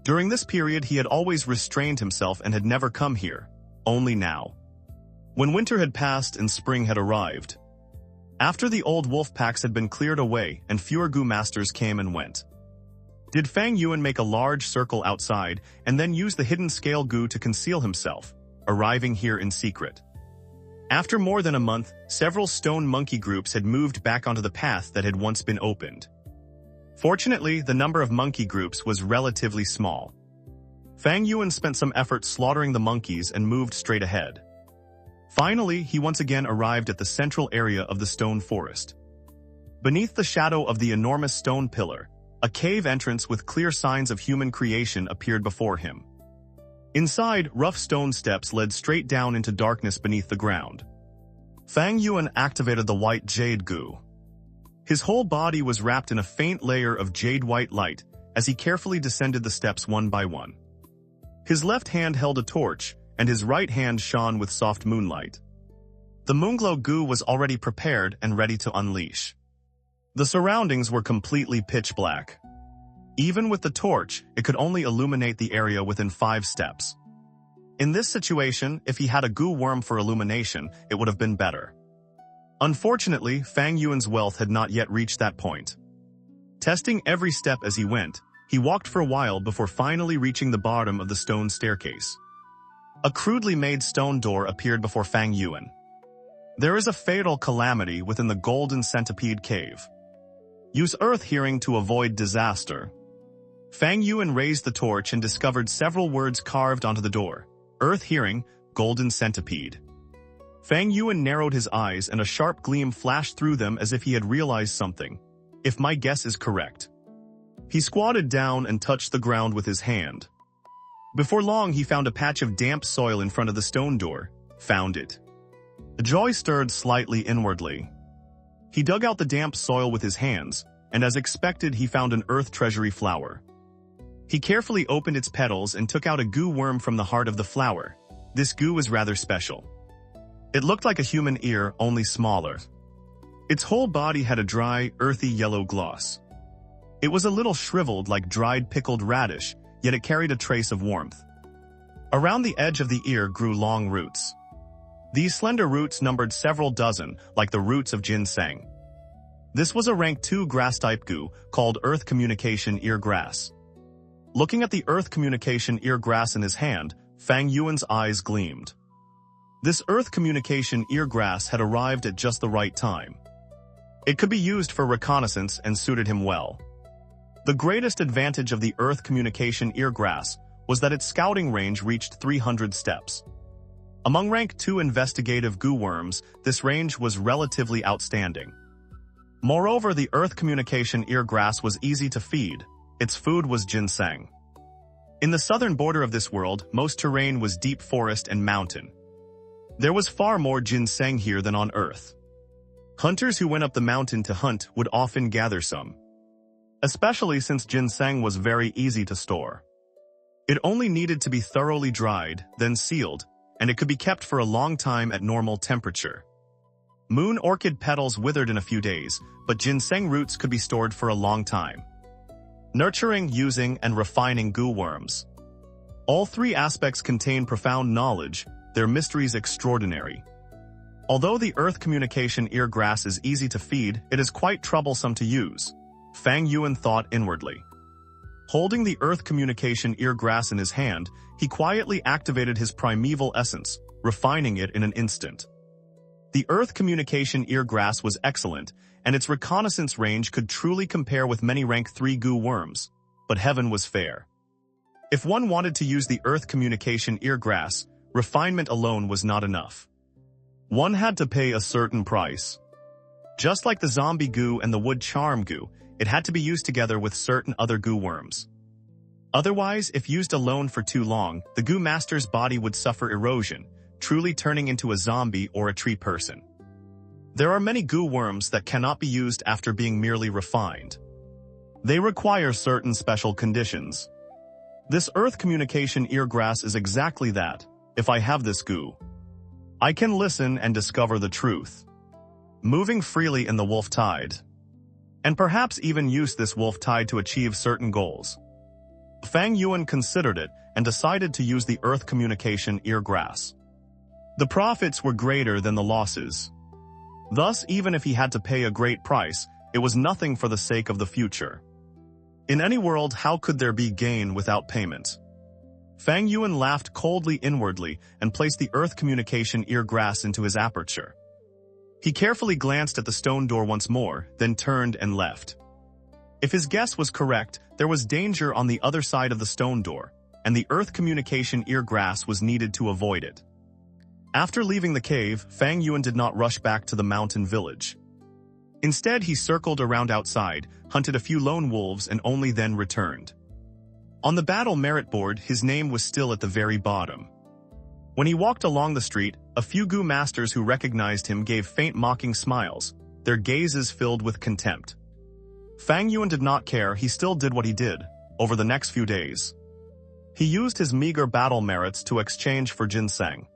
During this period, he had always restrained himself and had never come here, only now. When winter had passed and spring had arrived, after the old wolf packs had been cleared away and fewer Gu masters came and went, did Fang Yuan make a large circle outside and then use the hidden scale Gu to conceal himself, arriving here in secret. After more than a month, several stone monkey groups had moved back onto the path that had once been opened. Fortunately, the number of monkey groups was relatively small. Fang Yuan spent some effort slaughtering the monkeys and moved straight ahead. Finally, he once again arrived at the central area of the stone forest. Beneath the shadow of the enormous stone pillar, a cave entrance with clear signs of human creation appeared before him. Inside, rough stone steps led straight down into darkness beneath the ground. Fang Yuan activated the white jade Gu. His whole body was wrapped in a faint layer of jade-white light as he carefully descended the steps one by one. His left hand held a torch, and his right hand shone with soft moonlight. The Moonglow Gu was already prepared and ready to unleash. The surroundings were completely pitch black. Even with the torch, it could only illuminate the area within 5 steps. In this situation, if he had a Gu worm for illumination, it would have been better. Unfortunately, Fang Yuan's wealth had not yet reached that point. Testing every step as he went, he walked for a while before finally reaching the bottom of the stone staircase. A crudely made stone door appeared before Fang Yuan. There is a fatal calamity within the Golden Centipede Cave. Use earth hearing to avoid disaster. Fang Yuan raised the torch and discovered several words carved onto the door. Earth hearing, golden centipede. Fang Yuan narrowed his eyes and a sharp gleam flashed through them as if he had realized something. If my guess is correct. He squatted down and touched the ground with his hand. Before long, he found a patch of damp soil in front of the stone door. Found it. The joy stirred slightly inwardly. He dug out the damp soil with his hands, and as expected, he found an earth treasury flower. He carefully opened its petals and took out a goo worm from the heart of the flower. This goo was rather special. It looked like a human ear, only smaller. Its whole body had a dry, earthy yellow gloss. It was a little shriveled like dried pickled radish, yet it carried a trace of warmth. Around the edge of the ear grew long roots. These slender roots numbered several dozen, like the roots of ginseng. This was a rank 2 grass-type goo, called earth communication ear grass. Looking at the earth communication ear grass in his hand, Fang Yuan's eyes gleamed. This earth communication ear grass had arrived at just the right time. It could be used for reconnaissance and suited him well. The greatest advantage of the earth communication ear grass was that its scouting range reached 300 steps. Among rank 2 investigative goo worms, this range was relatively outstanding. Moreover, the earth communication ear grass was easy to feed. Its food was ginseng. In the southern border of this world, most terrain was deep forest and mountain. There was far more ginseng here than on Earth. Hunters who went up the mountain to hunt would often gather some, especially since ginseng was very easy to store. It only needed to be thoroughly dried, then sealed, and it could be kept for a long time at normal temperature. Moon orchid petals withered in a few days, but ginseng roots could be stored for a long time. Nurturing, using, and refining goo worms. All three aspects contain profound knowledge, their mysteries extraordinary. Although the earth communication ear grass is easy to feed, it is quite troublesome to use. Fang Yuan thought inwardly. Holding the earth communication ear grass in his hand, he quietly activated his primeval essence, refining it in an instant. The earth communication ear grass was excellent, and its reconnaissance range could truly compare with many rank 3 goo worms. But heaven was fair. If one wanted to use the earth communication ear grass, refinement alone was not enough. One had to pay a certain price. Just like the zombie goo and the wood charm goo, it had to be used together with certain other goo worms. Otherwise, if used alone for too long, the goo master's body would suffer erosion, truly turning into a zombie or a tree person. There are many goo worms that cannot be used after being merely refined. They require certain special conditions. This earth communication ear grass is exactly that. If I have this goo, I can listen and discover the truth, moving freely in the wolf tide, and perhaps even use this wolf tide to achieve certain goals. Fang Yuan considered it and decided to use the earth communication ear grass. The profits were greater than the losses. Thus, even if he had to pay a great price, it was nothing for the sake of the future. In any world, how could there be gain without payment? Fang Yuan laughed coldly inwardly and placed the earth communication ear grass into his aperture. He carefully glanced at the stone door once more, then turned and left. If his guess was correct, there was danger on the other side of the stone door, and the earth communication ear grass was needed to avoid it. After leaving the cave, Fang Yuan did not rush back to the mountain village. Instead, he circled around outside, hunted a few lone wolves, and only then returned. On the battle merit board, his name was still at the very bottom. When he walked along the street, a few goo masters who recognized him gave faint mocking smiles, their gazes filled with contempt. Fang Yuan did not care, he still did what he did, over the next few days. He used his meager battle merits to exchange for ginseng,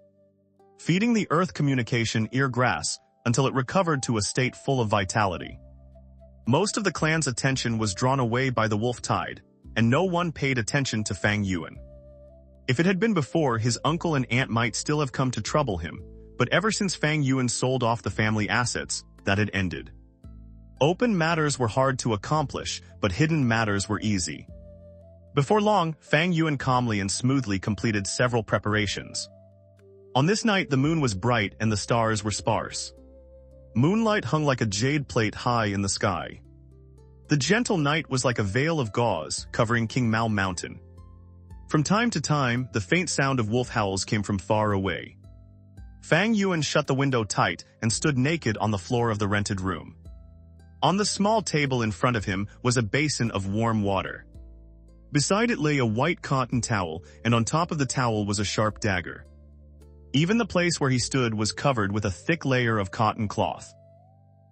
feeding the earth communication ear grass until it recovered to a state full of vitality. Most of the clan's attention was drawn away by the wolf tide, and no one paid attention to Fang Yuan. If it had been before, his uncle and aunt might still have come to trouble him, but ever since Fang Yuan sold off the family assets, that had ended. Open matters were hard to accomplish, but hidden matters were easy. Before long, Fang Yuan calmly and smoothly completed several preparations. On this night, the moon was bright and the stars were sparse. Moonlight hung like a jade plate high in the sky. The gentle night was like a veil of gauze covering Qing Mao Mountain. From time to time, the faint sound of wolf howls came from far away. Fang Yuan shut the window tight and stood naked on the floor of the rented room. On the small table in front of him was a basin of warm water. Beside it lay a white cotton towel, and on top of the towel was a sharp dagger. Even the place where he stood was covered with a thick layer of cotton cloth.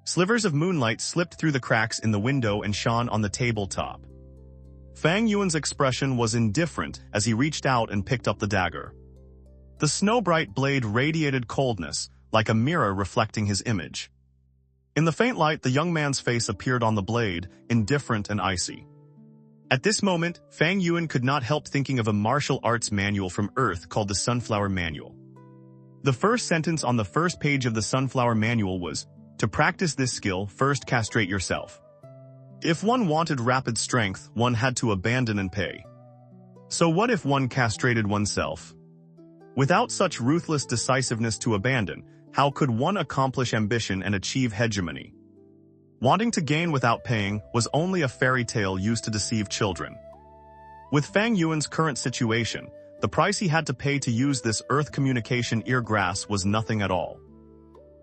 Slivers of moonlight slipped through the cracks in the window and shone on the tabletop. Fang Yuan's expression was indifferent as he reached out and picked up the dagger. The snow-bright blade radiated coldness, like a mirror reflecting his image. In the faint light, the young man's face appeared on the blade, indifferent and icy. At this moment, Fang Yuan could not help thinking of a martial arts manual from Earth called the Sunflower Manual. The first sentence on the first page of the Sunflower Manual was, "To practice this skill, first castrate yourself." If one wanted rapid strength, one had to abandon and pay. So what if one castrated oneself? Without such ruthless decisiveness to abandon, how could one accomplish ambition and achieve hegemony? Wanting to gain without paying was only a fairy tale used to deceive children. With Fang Yuan's current situation, the price he had to pay to use this earth communication eargrass was nothing at all.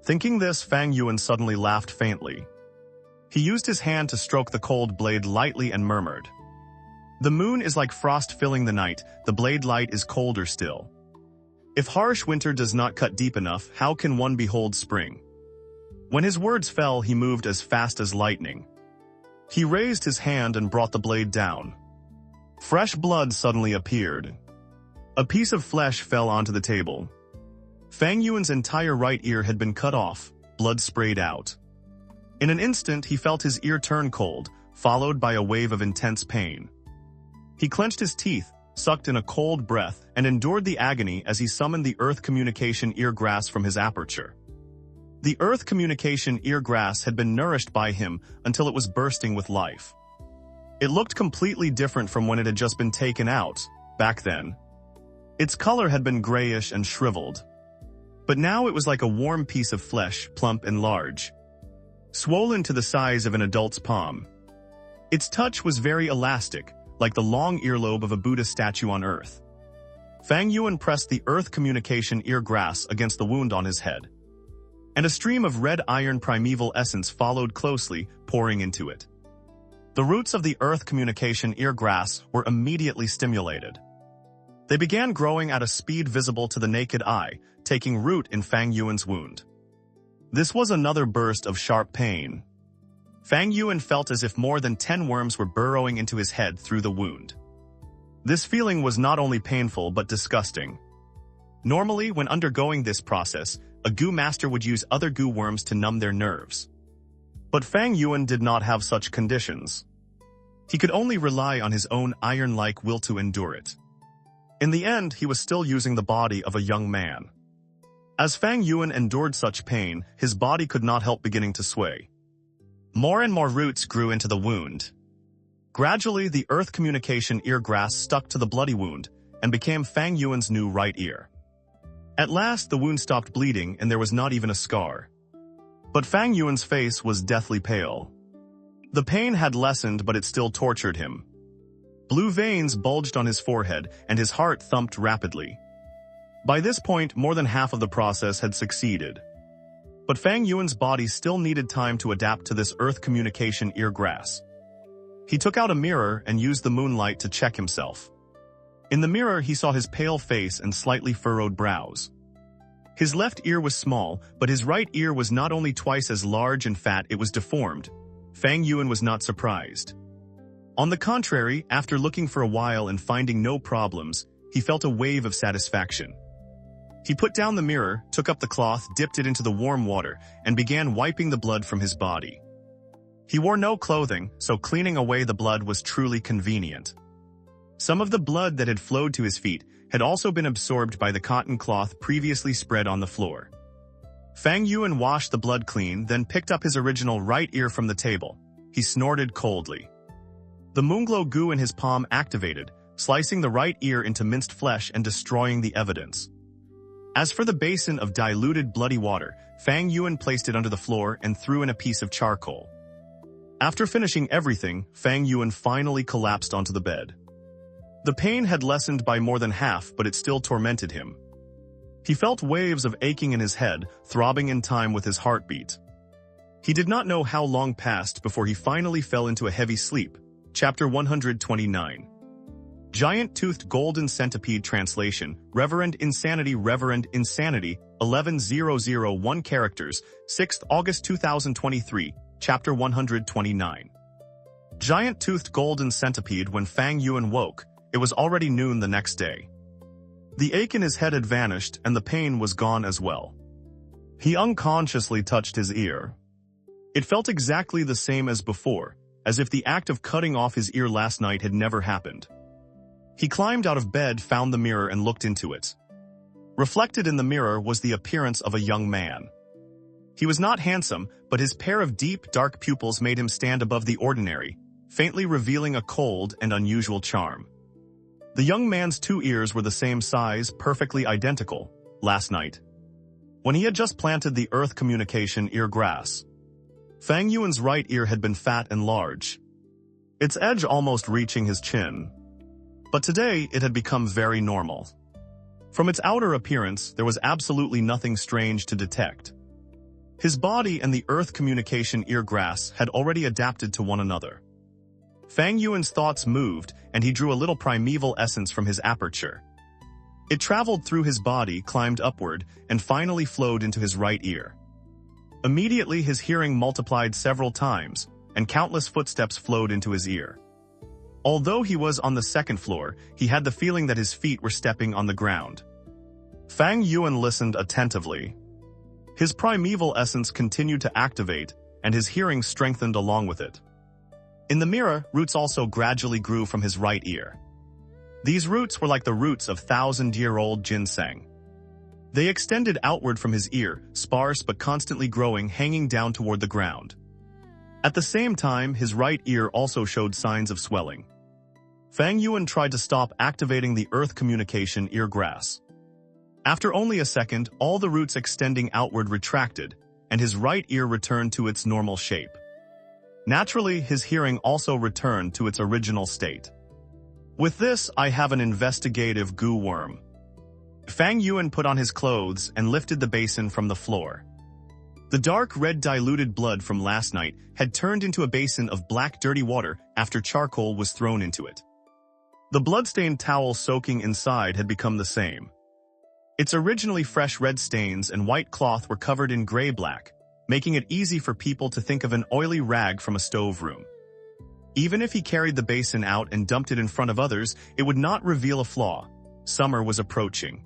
Thinking this, Fang Yuan suddenly laughed faintly. He used his hand to stroke the cold blade lightly and murmured, "The moon is like frost filling the night, the blade light is colder still. If harsh winter does not cut deep enough, how can one behold spring?" When his words fell, he moved as fast as lightning. He raised his hand and brought the blade down. Fresh blood suddenly appeared. A piece of flesh fell onto the table. Fang Yuan's entire right ear had been cut off, blood sprayed out. In an instant, he felt his ear turn cold, followed by a wave of intense pain. He clenched his teeth, sucked in a cold breath, and endured the agony as he summoned the earth communication eargrass from his aperture. The earth communication eargrass had been nourished by him until it was bursting with life. It looked completely different from when it had just been taken out, back then. Its color had been grayish and shriveled. But now it was like a warm piece of flesh, plump and large, swollen to the size of an adult's palm. Its touch was very elastic, like the long earlobe of a Buddha statue on earth. Fang Yuan pressed the earth communication eargrass against the wound on his head. And a stream of red iron primeval essence followed closely, pouring into it. The roots of the earth communication eargrass were immediately stimulated. They began growing at a speed visible to the naked eye, taking root in Fang Yuan's wound. This was another burst of sharp pain. Fang Yuan felt as if more than 10 worms were burrowing into his head through the wound. This feeling was not only painful but disgusting. Normally, when undergoing this process, a goo master would use other goo worms to numb their nerves. But Fang Yuan did not have such conditions. He could only rely on his own iron-like will to endure it. In the end, he was still using the body of a young man. As Fang Yuan endured such pain, his body could not help beginning to sway. More and more roots grew into the wound. Gradually, the earth communication eargrass stuck to the bloody wound and became Fang Yuan's new right ear. At last, the wound stopped bleeding and there was not even a scar. But Fang Yuan's face was deathly pale. The pain had lessened, but it still tortured him. Blue veins bulged on his forehead and his heart thumped rapidly. By this point, more than half of the process had succeeded. But Fang Yuan's body still needed time to adapt to this earth communication eargrass. He took out a mirror and used the moonlight to check himself. In the mirror, he saw his pale face and slightly furrowed brows. His left ear was small, but his right ear was not only twice as large and fat, it was deformed. Fang Yuan was not surprised. On the contrary, after looking for a while and finding no problems, he felt a wave of satisfaction. He put down the mirror, took up the cloth, dipped it into the warm water, and began wiping the blood from his body. He wore no clothing, so cleaning away the blood was truly convenient. Some of the blood that had flowed to his feet had also been absorbed by the cotton cloth previously spread on the floor. Fang Yuan washed the blood clean, then picked up his original right ear from the table. He snorted coldly. The moonglow goo in his palm activated, slicing the right ear into minced flesh and destroying the evidence. As for the basin of diluted bloody water, Fang Yuan placed it under the floor and threw in a piece of charcoal. After finishing everything, Fang Yuan finally collapsed onto the bed. The pain had lessened by more than half, but it still tormented him. He felt waves of aching in his head, throbbing in time with his heartbeat. He did not know how long passed before he finally fell into a heavy sleep. Chapter 129. Giant-Toothed Golden Centipede Translation, Reverend Insanity 11001 characters, 6th August 2023, Chapter 129. Giant-Toothed Golden Centipede. When Fang Yuan woke, it was already noon the next day. The ache in his head had vanished and the pain was gone as well. He unconsciously touched his ear. It felt exactly the same as before, as if the act of cutting off his ear last night had never happened. He climbed out of bed, found the mirror and looked into it. Reflected in the mirror was the appearance of a young man. He was not handsome, but his pair of deep, dark pupils made him stand above the ordinary, faintly revealing a cold and unusual charm. The young man's two ears were the same size, perfectly identical, last night, when he had just planted the earth communication ear grass. Fang Yuan's right ear had been fat and large, its edge almost reaching his chin. But today it had become very normal. From its outer appearance, there was absolutely nothing strange to detect. His body and the earth communication ear grass had already adapted to one another. Fang Yuan's thoughts moved, and he drew a little primeval essence from his aperture. It traveled through his body, climbed upward, and finally flowed into his right ear. Immediately his hearing multiplied several times, and countless footsteps flowed into his ear. Although he was on the second floor, he had the feeling that his feet were stepping on the ground. Fang Yuan listened attentively. His primeval essence continued to activate, and his hearing strengthened along with it. In the mirror, roots also gradually grew from his right ear. These roots were like the roots of thousand-year-old ginseng. They extended outward from his ear, sparse but constantly growing, hanging down toward the ground. At the same time, his right ear also showed signs of swelling. Fang Yuan tried to stop activating the earth communication ear grass. After only a second, all the roots extending outward retracted, and his right ear returned to its normal shape. Naturally, his hearing also returned to its original state. With this, I have an investigative goo worm. Fang Yuan put on his clothes and lifted the basin from the floor. The dark red diluted blood from last night had turned into a basin of black dirty water after charcoal was thrown into it. The blood-stained towel soaking inside had become the same. Its originally fresh red stains and white cloth were covered in gray-black, making it easy for people to think of an oily rag from a stove room. Even if he carried the basin out and dumped it in front of others, it would not reveal a flaw. Summer was approaching.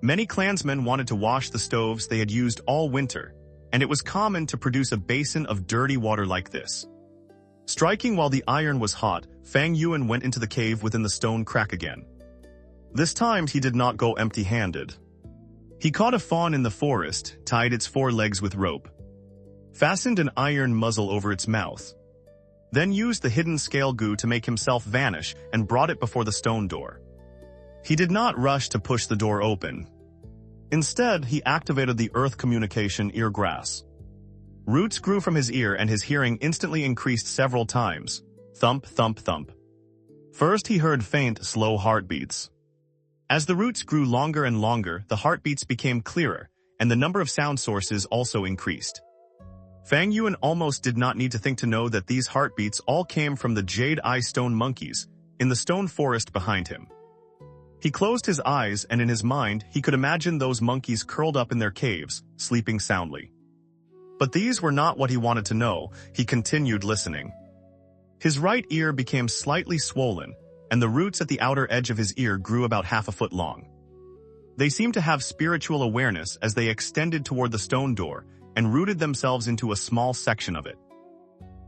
Many clansmen wanted to wash the stoves they had used all winter, and it was common to produce a basin of dirty water like this. Striking while the iron was hot, Fang Yuan went into the cave within the stone crack again. This time he did not go empty-handed. He caught a fawn in the forest, tied its four legs with rope, fastened an iron muzzle over its mouth, then used the hidden scale goo to make himself vanish and brought it before the stone door. He did not rush to push the door open. Instead, he activated the earth communication ear grass. Roots grew from his ear and his hearing instantly increased several times. Thump, thump, thump. First he heard faint, slow heartbeats. As the roots grew longer and longer, the heartbeats became clearer, and the number of sound sources also increased. Fang Yuan almost did not need to think to know that these heartbeats all came from the jade eye stone monkeys in the stone forest behind him. He closed his eyes, and in his mind, he could imagine those monkeys curled up in their caves, sleeping soundly. But these were not what he wanted to know. He continued listening. His right ear became slightly swollen, and the roots at the outer edge of his ear grew about half a foot long. They seemed to have spiritual awareness as they extended toward the stone door and rooted themselves into a small section of it.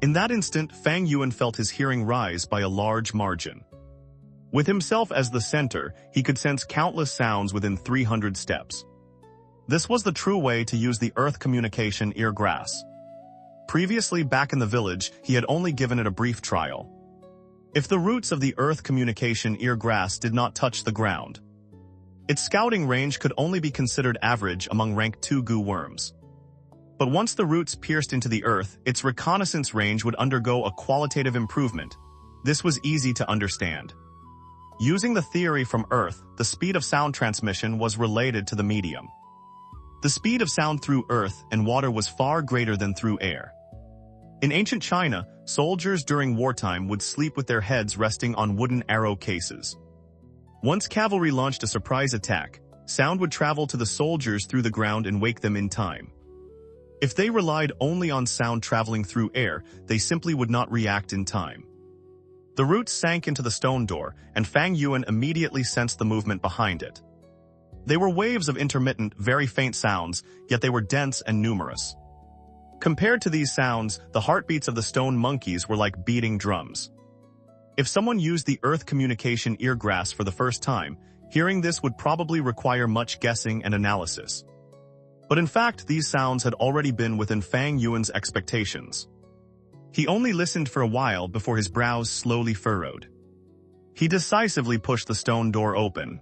In that instant, Fang Yuan felt his hearing rise by a large margin. With himself as the center, he could sense countless sounds within 300 steps. This was the true way to use the earth communication ear grass. Previously, back in the village, he had only given it a brief trial. If the roots of the earth communication ear grass did not touch the ground, its scouting range could only be considered average among rank 2 goo worms. But once the roots pierced into the earth, its reconnaissance range would undergo a qualitative improvement. This was easy to understand. Using the theory from Earth, the speed of sound transmission was related to the medium. The speed of sound through earth and water was far greater than through air. In ancient China, soldiers during wartime would sleep with their heads resting on wooden arrow cases. Once cavalry launched a surprise attack, sound would travel to the soldiers through the ground and wake them in time. If they relied only on sound traveling through air, they simply would not react in time. The roots sank into the stone door, and Fang Yuan immediately sensed the movement behind it. They were waves of intermittent, very faint sounds, yet they were dense and numerous. Compared to these sounds, the heartbeats of the stone monkeys were like beating drums. If someone used the earth communication eargrass for the first time, hearing this would probably require much guessing and analysis. But in fact, these sounds had already been within Fang Yuan's expectations. He only listened for a while before his brows slowly furrowed. He decisively pushed the stone door open.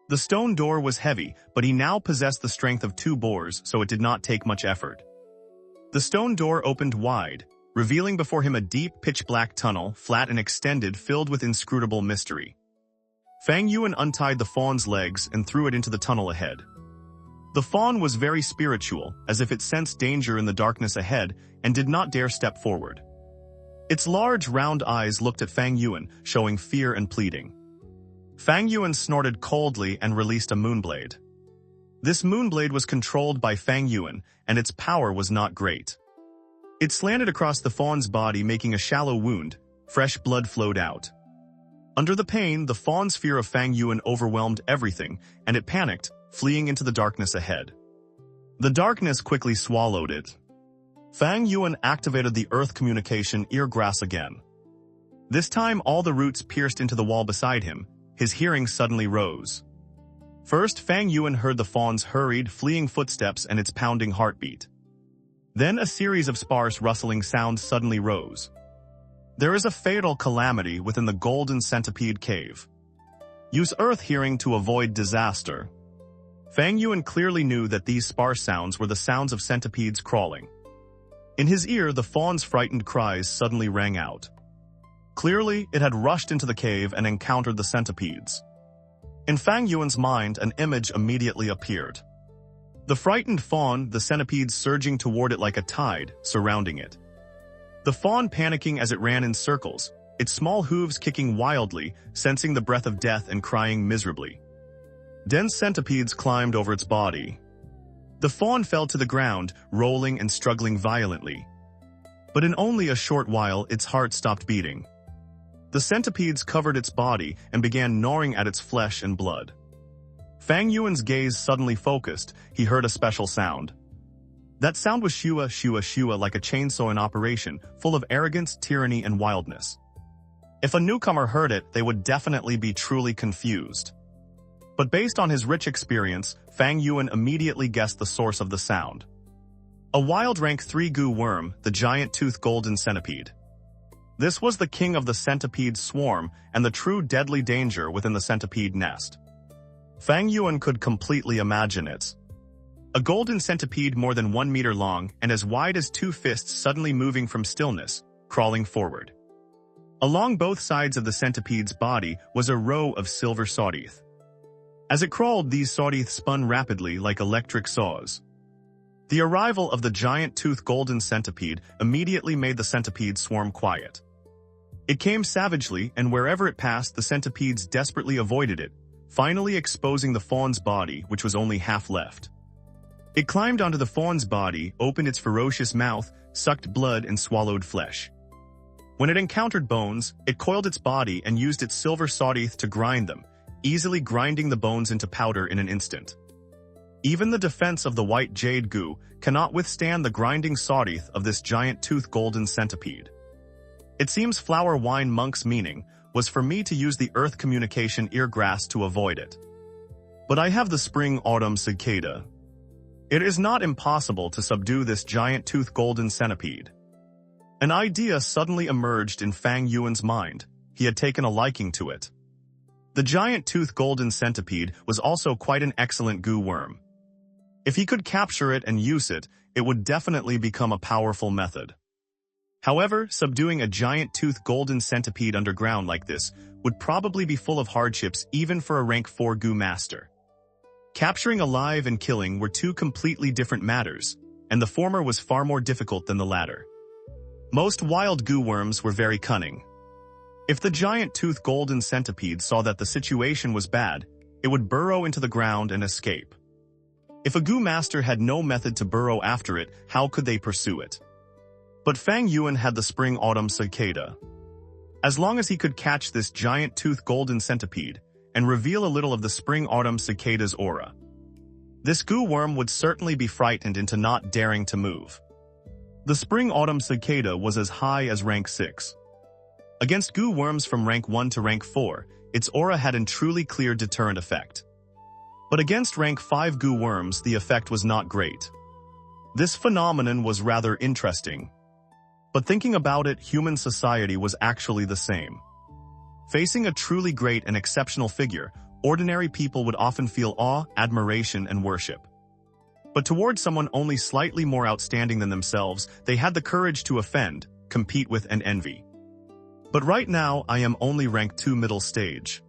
The stone door was heavy, but he now possessed the strength of 2 boars, so it did not take much effort. The stone door opened wide, revealing before him a deep, pitch-black tunnel, flat and extended, filled with inscrutable mystery. Fang Yuan untied the fawn's legs and threw it into the tunnel ahead. The fawn was very spiritual, as if it sensed danger in the darkness ahead and did not dare step forward. Its large, round eyes looked at Fang Yuan, showing fear and pleading. Fang Yuan snorted coldly and released a moonblade. This moonblade was controlled by Fang Yuan, and its power was not great. It slanted across the fawn's body, making a shallow wound. Fresh blood flowed out. Under the pain, the fawn's fear of Fang Yuan overwhelmed everything, and it panicked, fleeing into the darkness ahead. The darkness quickly swallowed it. Fang Yuan activated the earth communication eargrass again. This time all the roots pierced into the wall beside him. His hearing suddenly rose. First, Fang Yuan heard the fawn's hurried, fleeing footsteps and its pounding heartbeat. Then a series of sparse, rustling sounds suddenly rose. There is a fatal calamity within the Golden Centipede Cave. Use earth hearing to avoid disaster. Fang Yuan clearly knew that these sparse sounds were the sounds of centipedes crawling. In his ear, the fawn's frightened cries suddenly rang out. Clearly, it had rushed into the cave and encountered the centipedes. In Fang Yuan's mind, an image immediately appeared. The frightened fawn, the centipedes surging toward it like a tide, surrounding it. The fawn panicking as it ran in circles, its small hooves kicking wildly, sensing the breath of death and crying miserably. Dense centipedes climbed over its body. The fawn fell to the ground, rolling and struggling violently. But in only a short while, its heart stopped beating. The centipedes covered its body and began gnawing at its flesh and blood. Fang Yuan's gaze suddenly focused. He heard a special sound. That sound was shua, shua, shua, like a chainsaw in operation, full of arrogance, tyranny, and wildness. If a newcomer heard it, they would definitely be truly confused. But based on his rich experience, Fang Yuan immediately guessed the source of the sound. A wild rank 3 gu worm, the giant tooth golden centipede. This was the king of the centipede swarm and the true deadly danger within the centipede nest. Fang Yuan could completely imagine it. A golden centipede more than 1 meter long and as wide as 2 fists suddenly moving from stillness, crawling forward. Along both sides of the centipede's body was a row of silver sawteeth. As it crawled, these sawteeth spun rapidly like electric saws. The arrival of the giant tooth golden centipede immediately made the centipede swarm quiet. It came savagely, and wherever it passed, the centipedes desperately avoided it, finally exposing the fawn's body, which was only half left. It climbed onto the fawn's body, opened its ferocious mouth, sucked blood, and swallowed flesh. When it encountered bones, it coiled its body and used its silver sawteeth to grind them, easily grinding the bones into powder in an instant. Even the defense of the white jade gu cannot withstand the grinding sawteeth of this giant tooth golden centipede. It seems Flower Wine Monk's meaning was for me to use the earth communication eargrass to avoid it. But I have the spring-autumn cicada. It is not impossible to subdue this giant tooth golden centipede. An idea suddenly emerged in Fang Yuan's mind. He had taken a liking to it. The giant tooth golden centipede was also quite an excellent gu worm. If he could capture it and use it, it would definitely become a powerful method. However, subduing a giant-toothed golden centipede underground like this would probably be full of hardships even for a rank 4 goo master. Capturing alive and killing were two completely different matters, and the former was far more difficult than the latter. Most wild goo worms were very cunning. If the giant-toothed golden centipede saw that the situation was bad, it would burrow into the ground and escape. If a goo master had no method to burrow after it, how could they pursue it? But Fang Yuan had the spring-autumn cicada. As long as he could catch this giant-toothed golden centipede and reveal a little of the spring-autumn cicada's aura, this goo worm would certainly be frightened into not daring to move. The spring-autumn cicada was as high as rank 6. Against goo worms from rank 1 to rank 4, its aura had a truly clear deterrent effect. But against rank 5 goo worms, the effect was not great. This phenomenon was rather interesting. But thinking about it, human society was actually the same. Facing a truly great and exceptional figure, ordinary people would often feel awe, admiration, and worship. But towards someone only slightly more outstanding than themselves, they had the courage to offend, compete with, and envy. But right now, I am only rank 2 middle stage.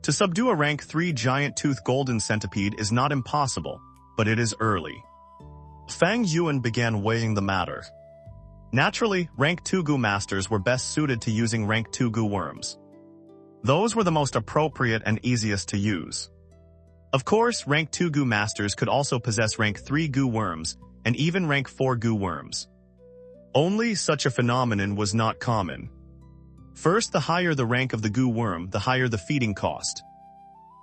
To subdue a rank 3 giant-toothed golden centipede is not impossible, but it is early. Fang Yuan began weighing the matter. Naturally, rank 2 goo masters were best suited to using rank 2 goo worms. Those were the most appropriate and easiest to use. Of course, rank 2 goo masters could also possess rank 3 goo worms, and even rank 4 goo worms. Only such a phenomenon was not common. First, the higher the rank of the goo worm, the higher the feeding cost.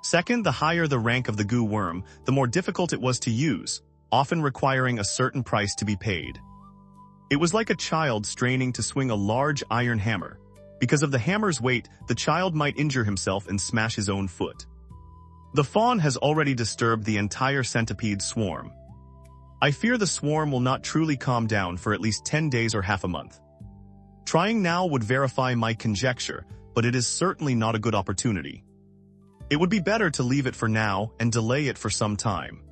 Second, the higher the rank of the goo worm, the more difficult it was to use, often requiring a certain price to be paid. It was like a child straining to swing a large iron hammer. Because of the hammer's weight, the child might injure himself and smash his own foot. The fawn has already disturbed the entire centipede swarm. I fear the swarm will not truly calm down for at least 10 days or half a month. Trying now would verify my conjecture, but it is certainly not a good opportunity. It would be better to leave it for now and delay it for some time.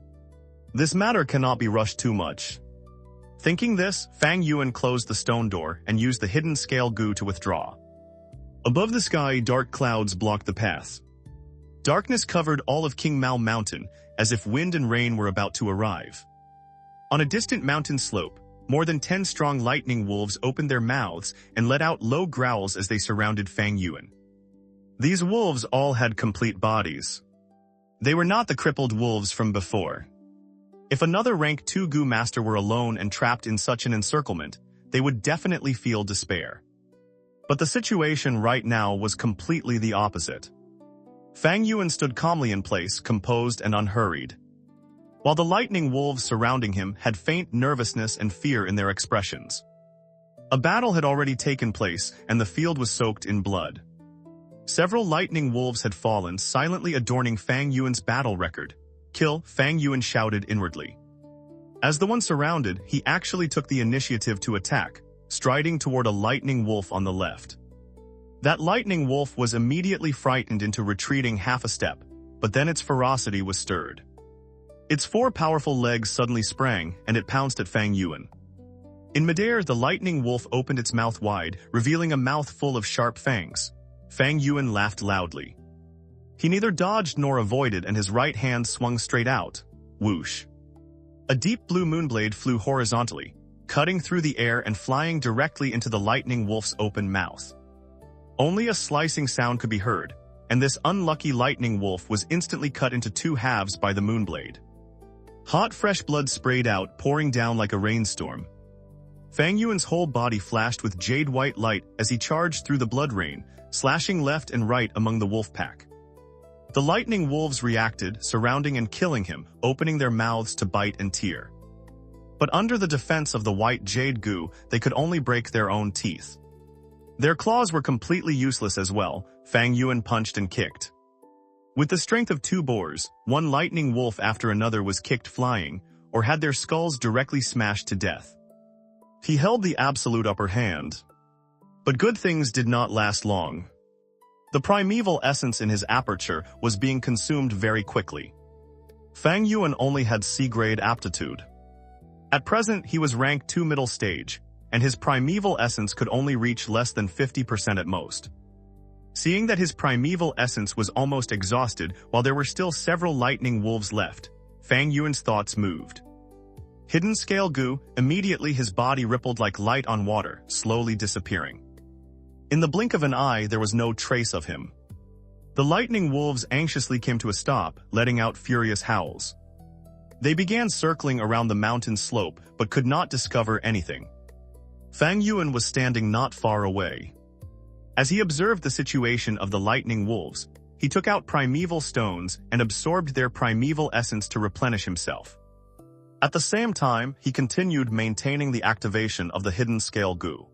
This matter cannot be rushed too much. Thinking this, Fang Yuan closed the stone door and used the hidden scale goo to withdraw. Above the sky, dark clouds blocked the path. Darkness covered all of Qing Mao Mountain, as if wind and rain were about to arrive. On a distant mountain slope, more than 10 strong lightning wolves opened their mouths and let out low growls as they surrounded Fang Yuan. These wolves all had complete bodies. They were not the crippled wolves from before. If another rank 2 goo master were alone and trapped in such an encirclement, they would definitely feel despair. But the situation right now was completely the opposite. Fang Yuan stood calmly in place, composed and unhurried, while the lightning wolves surrounding him had faint nervousness and fear in their expressions. A battle had already taken place, and the field was soaked in blood. Several lightning wolves had fallen, silently adorning Fang Yuan's battle record. "Kill," Fang Yuan shouted inwardly. As the one surrounded, he actually took the initiative to attack, striding toward a lightning wolf on the left. That lightning wolf was immediately frightened into retreating half a step, but then its ferocity was stirred. Its 4 powerful legs suddenly sprang, and it pounced at Fang Yuan. In midair, the lightning wolf opened its mouth wide, revealing a mouth full of sharp fangs. Fang Yuan laughed loudly. He neither dodged nor avoided, and his right hand swung straight out. Whoosh! A deep blue moonblade flew horizontally, cutting through the air and flying directly into the lightning wolf's open mouth. Only a slicing sound could be heard, and this unlucky lightning wolf was instantly cut into 2 halves by the moonblade. Hot fresh blood sprayed out, pouring down like a rainstorm. Fang Yuan's whole body flashed with jade-white light as he charged through the blood rain, slashing left and right among the wolf pack. The lightning wolves reacted, surrounding and killing him, opening their mouths to bite and tear. But under the defense of the white jade goo, they could only break their own teeth. Their claws were completely useless as well. Fang Yuan punched and kicked. With the strength of 2 boars, one lightning wolf after another was kicked flying, or had their skulls directly smashed to death. He held the absolute upper hand. But good things did not last long. The primeval essence in his aperture was being consumed very quickly. Fang Yuan only had C-grade aptitude. At present, he was ranked 2 middle stage, and his primeval essence could only reach less than 50% at most. Seeing that his primeval essence was almost exhausted while there were still several lightning wolves left, Fang Yuan's thoughts moved. Hidden scale goo, immediately his body rippled like light on water, slowly disappearing. In the blink of an eye, there was no trace of him. The lightning wolves anxiously came to a stop, letting out furious howls. They began circling around the mountain slope, but could not discover anything. Fang Yuan was standing not far away. As he observed the situation of the lightning wolves, he took out primeval stones and absorbed their primeval essence to replenish himself. At the same time, he continued maintaining the activation of the hidden scale goo.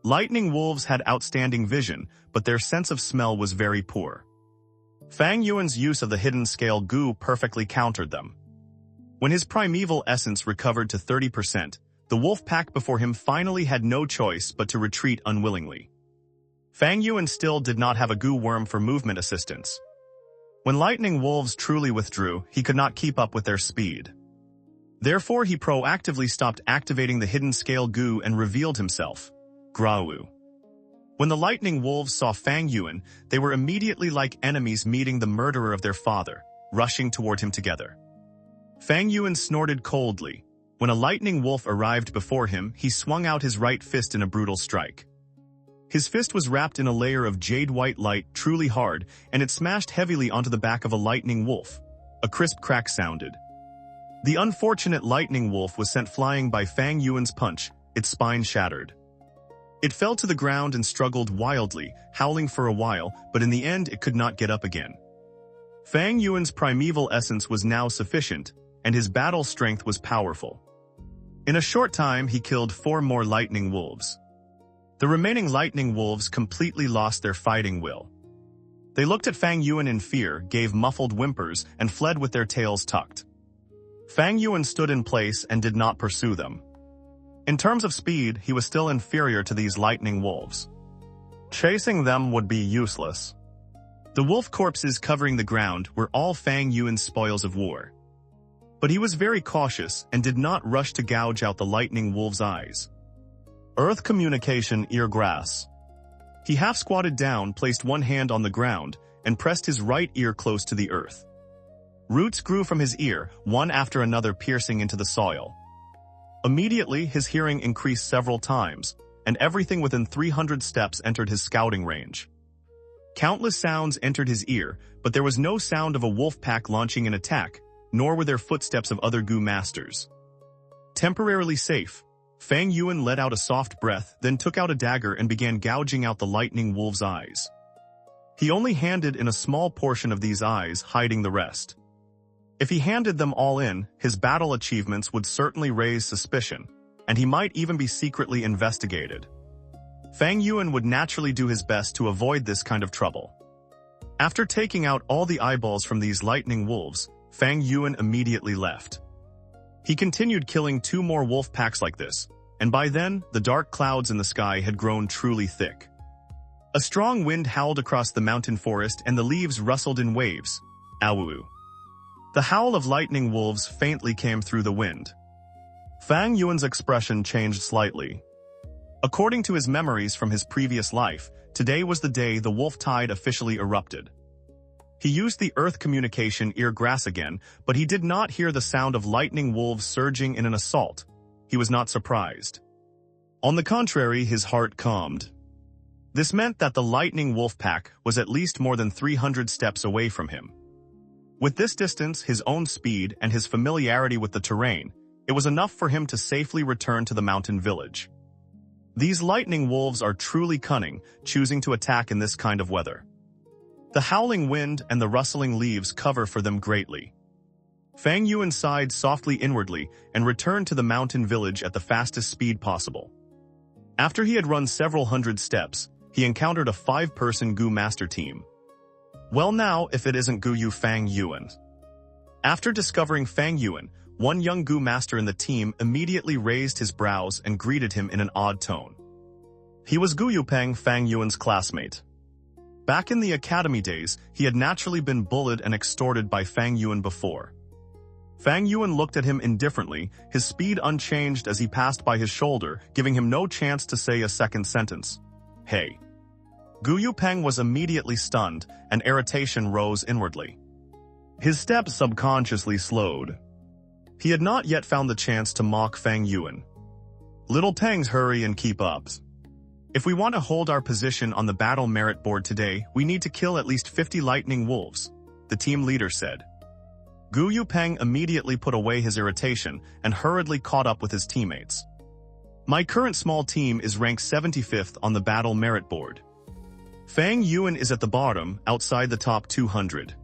Lightning wolves had outstanding vision, but their sense of smell was very poor. Fang Yuan's use of the hidden scale goo perfectly countered them. When his primeval essence recovered to 30%, the wolf pack before him finally had no choice but to retreat unwillingly. Fang Yuan still did not have a goo worm for movement assistance. When lightning wolves truly withdrew, he could not keep up with their speed. Therefore, he proactively stopped activating the hidden scale goo and revealed himself. Grau. When the lightning wolves saw Fang Yuan, they were immediately like enemies meeting the murderer of their father, rushing toward him together. Fang Yuan snorted coldly. When a lightning wolf arrived before him, he swung out his right fist in a brutal strike. His fist was wrapped in a layer of jade-white light, truly hard, and it smashed heavily onto the back of a lightning wolf. A crisp crack sounded. The unfortunate lightning wolf was sent flying by Fang Yuan's punch, its spine shattered. It fell to the ground and struggled wildly, howling for a while, but in the end it could not get up again. Fang Yuan's primeval essence was now sufficient, and his battle strength was powerful. In a short time, he killed 4 more lightning wolves. The remaining lightning wolves completely lost their fighting will. They looked at Fang Yuan in fear, gave muffled whimpers, and fled with their tails tucked. Fang Yuan stood in place and did not pursue them. In terms of speed, he was still inferior to these lightning wolves. Chasing them would be useless. The wolf corpses covering the ground were all Fang Yuan's spoils of war. But he was very cautious and did not rush to gouge out the lightning wolf's eyes. Earth communication ear grass. He half squatted down, placed one hand on the ground, and pressed his right ear close to the earth. Roots grew from his ear, one after another piercing into the soil. Immediately, his hearing increased several times, and everything within 300 steps entered his scouting range. Countless sounds entered his ear, but there was no sound of a wolf pack launching an attack, nor were there footsteps of other goo masters. Temporarily safe, Fang Yuan let out a soft breath, then took out a dagger and began gouging out the lightning wolf's eyes. He only handed in a small portion of these eyes, hiding the rest. If he handed them all in, his battle achievements would certainly raise suspicion, and he might even be secretly investigated. Fang Yuan would naturally do his best to avoid this kind of trouble. After taking out all the eyeballs from these lightning wolves, Fang Yuan immediately left. He continued killing 2 more wolf packs like this, and by then, the dark clouds in the sky had grown truly thick. A strong wind howled across the mountain forest and the leaves rustled in waves. Awoo. The howl of lightning wolves faintly came through the wind. Fang Yuan's expression changed slightly. According to his memories from his previous life, today was the day the wolf tide officially erupted. He used the earth communication ear grass again, but he did not hear the sound of lightning wolves surging in an assault. He was not surprised. On the contrary, his heart calmed. This meant that the lightning wolf pack was at least more than 300 steps away from him. With this distance, his own speed, and his familiarity with the terrain, it was enough for him to safely return to the mountain village. These lightning wolves are truly cunning, choosing to attack in this kind of weather. The howling wind and the rustling leaves cover for them greatly. Fang Yuan sighed softly inwardly and returned to the mountain village at the fastest speed possible. After he had run several hundred steps, he encountered a 5-person goo master team. Well now, if it isn't Gu Fang Yuan. After discovering Fang Yuan, one young goo master in the team immediately raised his brows and greeted him in an odd tone. He was Gu Yupeng, Fang Yuan's classmate. Back in the academy days, he had naturally been bullied and extorted by Fang Yuan before. Fang Yuan looked at him indifferently, his speed unchanged as he passed by his shoulder, giving him no chance to say a second sentence. Hey. Gu Yupeng was immediately stunned, and irritation rose inwardly. His steps subconsciously slowed. He had not yet found the chance to mock Fang Yuan. Little Tangs, hurry and keep up. If we want to hold our position on the battle merit board today, we need to kill at least 50 lightning wolves, the team leader said. Gu Yupeng immediately put away his irritation and hurriedly caught up with his teammates. My current small team is ranked 75th on the battle merit board. Fang Yuan is at the bottom, outside the top 200.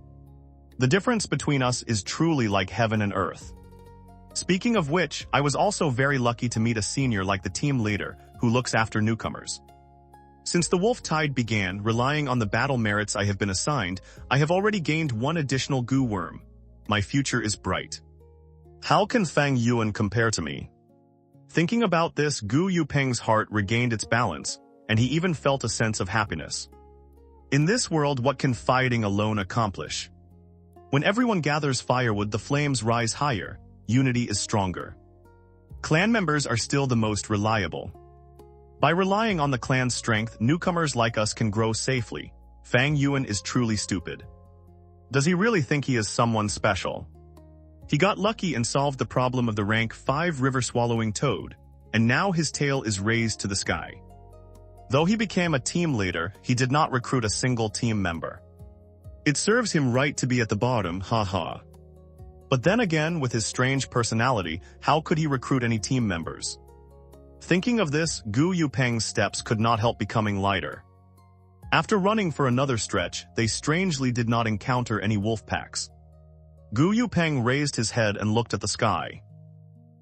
The difference between us is truly like heaven and earth. Speaking of which, I was also very lucky to meet a senior like the team leader, who looks after newcomers. Since the Wolf Tide began, relying on the battle merits I have been assigned, I have already gained 1 additional goo worm. My future is bright. How can Fang Yuan compare to me? Thinking about this, Gu Yupeng's heart regained its balance, and he even felt a sense of happiness. In this world, what can fighting alone accomplish? When everyone gathers firewood, the flames rise higher, unity is stronger. Clan members are still the most reliable. By relying on the clan's strength, newcomers like us can grow safely. Fang Yuan is truly stupid. Does he really think he is someone special? He got lucky and solved the problem of the rank 5 river-swallowing toad, and now his tail is raised to the sky. Though he became a team leader, he did not recruit a single team member. It serves him right to be at the bottom, haha. But then again, with his strange personality, how could he recruit any team members? Thinking of this, Gu Yupeng's steps could not help becoming lighter. After running for another stretch, they strangely did not encounter any wolf packs. Gu Yupeng raised his head and looked at the sky.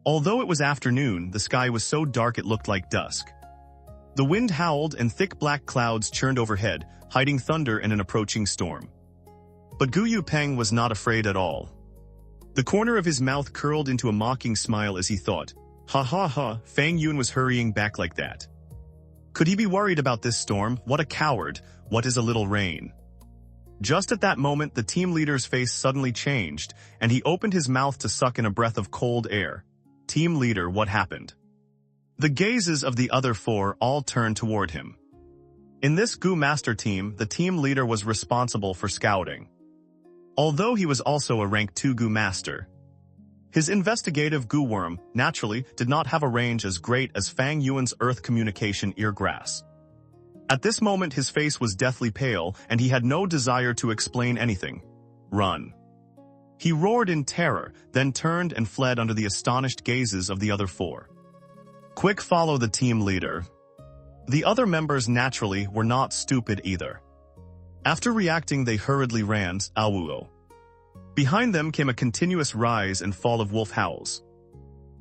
Although it was afternoon, the sky was so dark it looked like dusk. The wind howled and thick black clouds churned overhead, hiding thunder and an approaching storm. But Gu Yupeng was not afraid at all. The corner of his mouth curled into a mocking smile as he thought, ha ha ha, Fang Yuan was hurrying back like that. Could he be worried about this storm? What a coward, what is a little rain? Just at that moment, the team leader's face suddenly changed, and he opened his mouth to suck in a breath of cold air. Team leader, what happened? The gazes of the other 4 all turned toward him. In this Gu Master team, the team leader was responsible for scouting. Although he was also a rank 2 Gu Master, his investigative Gu Worm, naturally, did not have a range as great as Fang Yuan's Earth Communication Eargrass. At this moment his face was deathly pale, and he had no desire to explain anything. Run. He roared in terror, then turned and fled under the astonished gazes of the other 4. Quick, follow the team leader. The other members naturally were not stupid either. After reacting, they hurriedly ran, awuo. Behind them came a continuous rise and fall of wolf howls.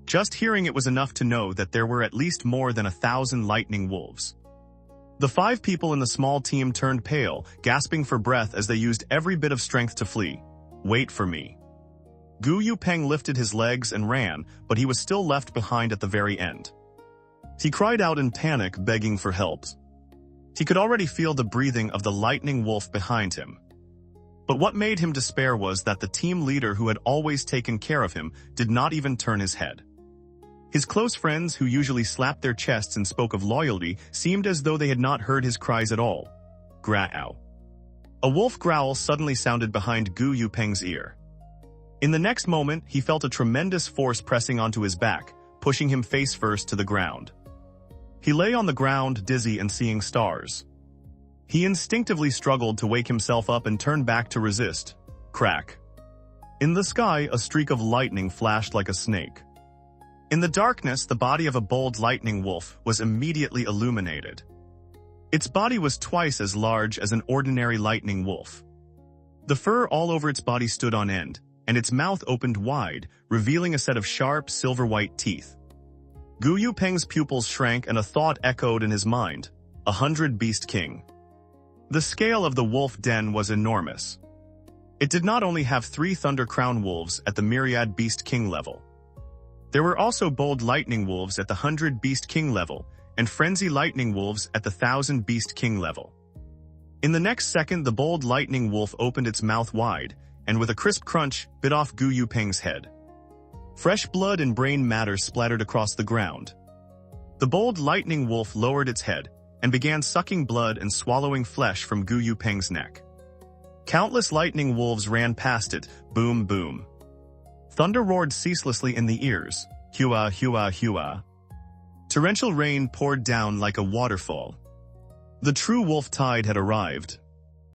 Just hearing it was enough to know that there were at least more than 1,000 lightning wolves. The 5 people in the small team turned pale, gasping for breath as they used every bit of strength to flee. Wait for me. Gu Yupeng lifted his legs and ran, but he was still left behind at the very end. He cried out in panic, begging for help. He could already feel the breathing of the lightning wolf behind him. But what made him despair was that the team leader who had always taken care of him did not even turn his head. His close friends, who usually slapped their chests and spoke of loyalty, seemed as though they had not heard his cries at all. Growl. A wolf growl suddenly sounded behind Gu Yupeng's ear. In the next moment, he felt a tremendous force pressing onto his back, pushing him face first to the ground. He lay on the ground, dizzy and seeing stars. He instinctively struggled to wake himself up and turn back to resist. Crack. In the sky, a streak of lightning flashed like a snake. In the darkness, the body of a bold lightning wolf was immediately illuminated. Its body was twice as large as an ordinary lightning wolf. The fur all over its body stood on end, and its mouth opened wide, revealing a set of sharp, silver-white teeth. Gu Yupeng's pupils shrank and a thought echoed in his mind. 100 Beast King. The scale of the wolf den was enormous. It did not only have 3 Thunder Crown wolves at the Myriad Beast King level. There were also bold lightning wolves at the 100 Beast King level, and frenzy lightning wolves at the 1,000 Beast King level. In the next second, the bold lightning wolf opened its mouth wide, and with a crisp crunch, bit off Gu Yupeng's head. Fresh blood and brain matter splattered across the ground. The bold lightning wolf lowered its head and began sucking blood and swallowing flesh from Gu Yupeng's neck. Countless lightning wolves ran past it, boom boom. Thunder roared ceaselessly in the ears, hua hua hua. Torrential rain poured down like a waterfall. The true wolf tide had arrived.